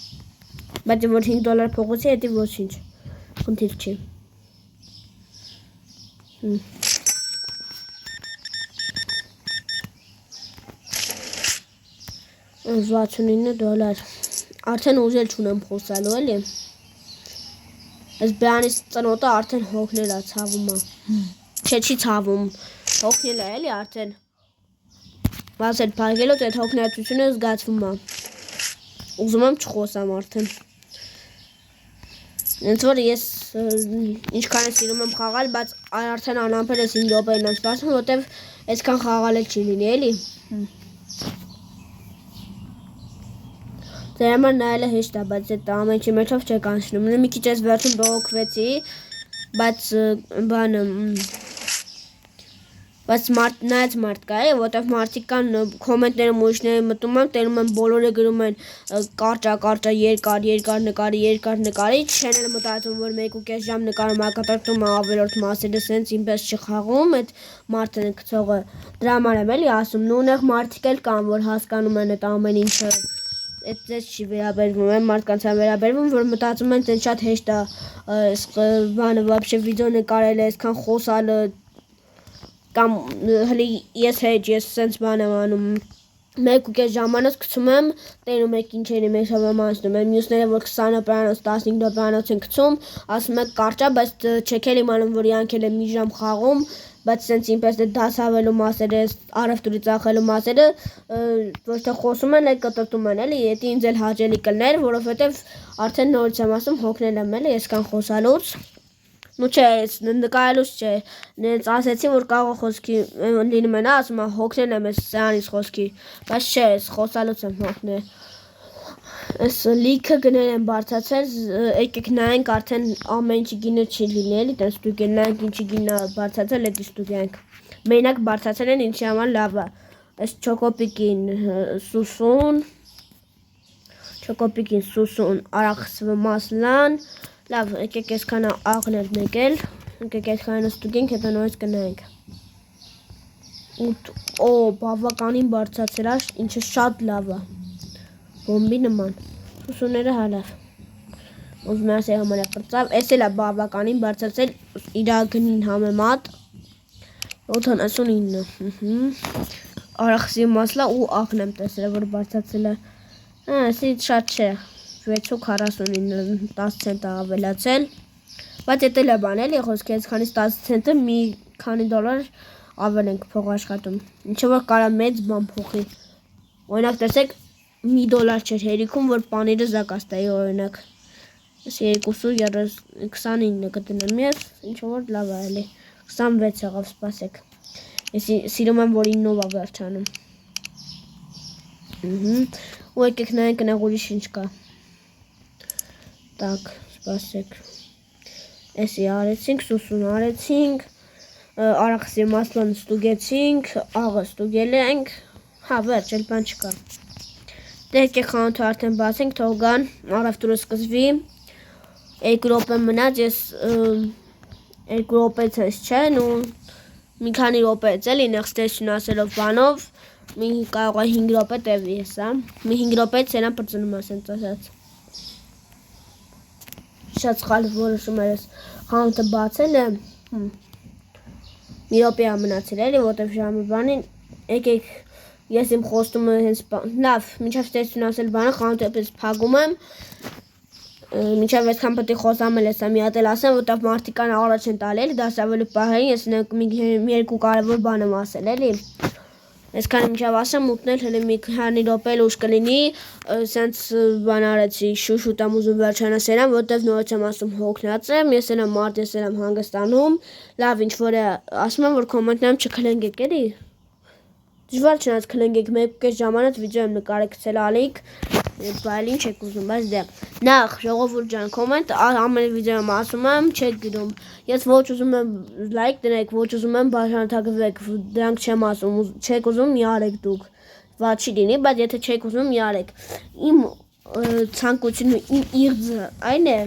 բայց որ $5 փող ուզի, հետի ոչինչ, խնդիր չի։ 69 դոլար, արդեն ուժել չունեմ խոսալու էլի, այս բյանից ծնոտը արդեն հոգնել է ցավում է, չի ցավում, հոգնել է էլի արդեն, վասել պարգելոց այդ հոգնածությունը զգացվում է, ուզում եմ չխոսամ արդեն, ինձ որ ես ինչքան է սիրում եմ խաղալ, բայց արդեն անամպեր ես 5 րոպեին եմ սպասում, որտև այսքան խաղալ էլ չի լինի էլի, Ձեր համար նայելը հեշտ է, բայց այդ ամեն ինչի մեջով չեք անցնում, մի քիչ ես վերջում բողոքվեցի, բայց բայց նայած մարդ կա, որտեվ մարդիկ կան կոմենտներում ուրիշները մտնում են, տենում են բոլորը գրում են կարճա, երկար նկարի, չեն էլ մտածում, որ 1.5 ժամ նկարում ակտորտում ավելորդ մասերը սենց ինպես չխաղում, այդ մարդը գցողը դրա համար եմ էլի ասում, նույնեղ մարդիկ էլ կան, որ հասկանում են այդ ամեն ինչը, այդ ձեզ չի վերաբերվում, այն մարդկանց է վերաբերվում, որ մտածում են տենց շատ հեշտ է բանը вообще վիդեո նկարելը, այսքան խոսալը կամ հլի ես սենց բան եմ անում 1.5 ժամանակ գցում եմ, տենում եք ինչերի մեջ հավամանցնում եմ, մյուսները որ 20 րոպեանոց, 15 րոպեանոց են գցում, ասում եք կարճ է, բայց չեք էլ իմանում, որ իրանք էլ մի ժամ խաղում, բայց սենց ինպես դասավելու մասերը, առևտուրի ծախելու մասերը, ոչ թե խոսում են, այլ կտրտում են, էլի, դա ինձ էլ հաճելի կլներ, որովհետև արդեն նորից եմ ասում, հոգնել եմ էլի, այսքան խոսալուց Ну չէ, նկարելուց չէ, նենց ասեցի, որ կարող խոսքի լինում են, ասում եմ, հոգնել եմ ես սրանից խոսքի, բայց չէ, ես խոսալուց եմ հոգնել, ես լիքը գներ եմ բարձացել, եկեք նայենք արդեն ամեն ինչի գինը չի լինի, էլի, տենց ստուգեն, նայենք ինչի գինը բարձացել, էդի ստուգենք, մենակ բարձացել են ինչի համար լավ է, այս չոկոպիկին սուսուն, արախսվը մասլան, լավ, եկեք այսքան աղներ մեկել, եկեք այսքան ստուգենք, հետո նորից կնայենք, բավականին բարձացել է, ինչը շատ լավ է, բոմբի նման, սուսունները հալավ, ուզում ասի համարյա պրծավ, ես էլ է բավականին բարձացել իրա գնին համեմատ, 79, արախսի մասլա ու աղն եմ տեսել, որ բարձացել է, ասի շատ չէ, 6.49 10 ցենտ ավելացել, բայց էդ էլ է բան էլի խոսքի այսքանից 10 ցենտը մի քանի դոլար ավել ենք փող աշխատում, ինչը որ կարա մեծ բան փոխի, օրինակ տեսեք մի դոլար չէր հերիքում, որ պանիրը զակաստայի օրինակ, ես 2.29 կտնեմ ես, ինչը որ լավ է էլի, 26 եղավ սպասեք, ես սիրում եմ, որ 9-ով է վերջանում, ու եկեք նայենք նեղ ուրիշ ինչ կա, Так, սպասեք, էսի արեցինք, սուսուն արեցինք, արախսի մասլան ստուգեցինք, աղը ստուգել ենք, հա վերջ, էլ բան չկա, դե եկեք խանութը արդեն բացենք, թող գան, առևտուրը սկսվի, 2 րոպե մնաց, ես 2 րոպեց ես չեն ու մի քանի րոպեց էլի նեղստեցություն ասելով բանով, մի կարող է 5 րոպե տևի հեսա, մի 5 րոպեից սենա պրծնում ասենց ասած, շատ սխալ որոշում էր ես խանութը բացել եմ, մի րոպե է մնացել էլի, որտև ժամը բանին, եկեք ես իմ խոստումը հենց լավ, մինչև ստեցություն ասել բանը, խանութը պես փակում եմ, մինչև այդքան պետք է խոսամ էլ հեսա մի հատ էլ ասեմ, որտև մարդիկ կան առաջ են տալի էլի, դասավելու պահային, ես մի երկու կարևոր բան եմ ասել էլի, այսքան մինչև ասեմ ուտնել հենց մի քանի րոպե ուշ կլինի, սենց բան արեցի, շուշուտ եմ ուզում վերջանասել եմ, որտև նորից եմ ասում հոգնած եմ, ես էլ եմ մարդ, ես էլ եմ հանգստանում, լավ ինչ որ է, ասում եմ, որ կոմենտներում չքլենգեք էլի, դժվար չնայած քլենգեք, 1.5 ժամանակ վիդեո եմ նկարել գցել ալիք, բայց ինչ եք ուզում, բայց դե, նախ ժողովուրդ ջան, կոմենտ, ամեն վիդեոյում ասում եմ, չեք գրում, ես ոչ ուզում եմ լայք դնեք, ոչ ուզում եմ բաժանորդագրվեք, դրանք չեմ ասում, չեք ուզում մի արեք դուք, վատ չի լինի, բայց եթե չեք ուզում մի արեք, իմ ցանկությունը, իմ իղձը այն է,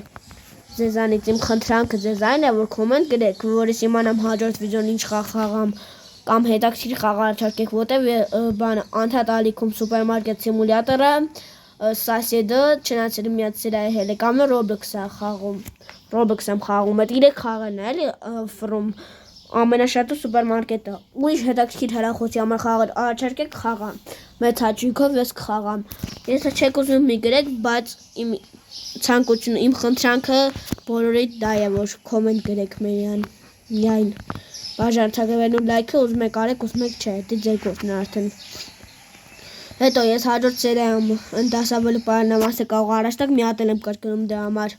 ձեզանից իմ խնդրանքը ձեզ այն է, որ կոմենտ գրեք, որ ես իմանամ հաջորդ վիդեոն ինչ խաղամ, կամ հետաքրքիր խաղ առաջարկեք, որտև բանը անդադ ալիքում սուպերմարկետ սիմուլյատորը, սասեդը, չնայած միացել է հել է, կամ Roblox-ը խաղում, Roblox եմ խաղում, այդ 3 խաղերն է էլի ֆրում, ամենաշատը սուպերմարկետը, ուրիշ հետաքրքիր հեռախոսի համար խաղեր առաջարկեք խաղամ, մեծ հաճույքով ես կխաղամ, եթե չեք ուզում մի գրեք, բայց իմ ցանկությունը, իմ խնդրանքը բոլորիդ դա է, որ կոմենտ գրեք միայն բաժանորդագրվելու լայքը ուզում եք արեք, ուզում եք չէ, դա ձեր գործն է արդեն։ Հետո ես հաջորդ սերիայում դասավելու պարանամասը կարող առաջտակ մի հատ եմ կրկնում դրա համար։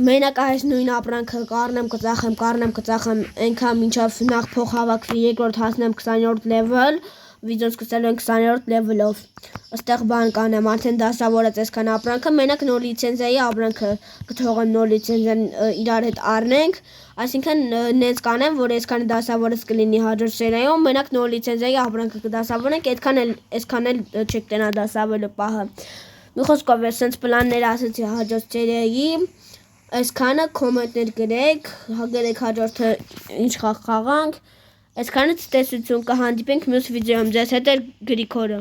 Մենակ այս նույն ապրանքը կառնեմ կծախեմ այնքան մինչև նախ փող հավաքվի, երկրորդ հասնեմ 20-րդ level, վիդեոն սկսելու ենք 20-րդ լեվելով։ Այստեղ բան կանեմ, արդեն դասավորած այսքան ապրանքը, մենակ նոր լիցենզիայի ապրանքը կթողեմ նոր լիցենզիան իրար հետ առնենք, այսինքն նենց կանեմ, որ այսքան դասավորած կլինի հաջորդ սերիայում, մենակ նոր լիցենզիայի ապրանքը կդասավորենք, այսքան էլ չեք տենա դասավորելու պահը։ Մի խոսքով սենց պլաններ ասեցի հաջորդ սերիայի, այսքանը կոմենտներ գրեք, գրեք հաջորդը ինչ խաղանք, այսքանը ցտեսություն կհանդիպենք մյուս վիդեոյում, ձեզ հետ էլ Գրիգորը։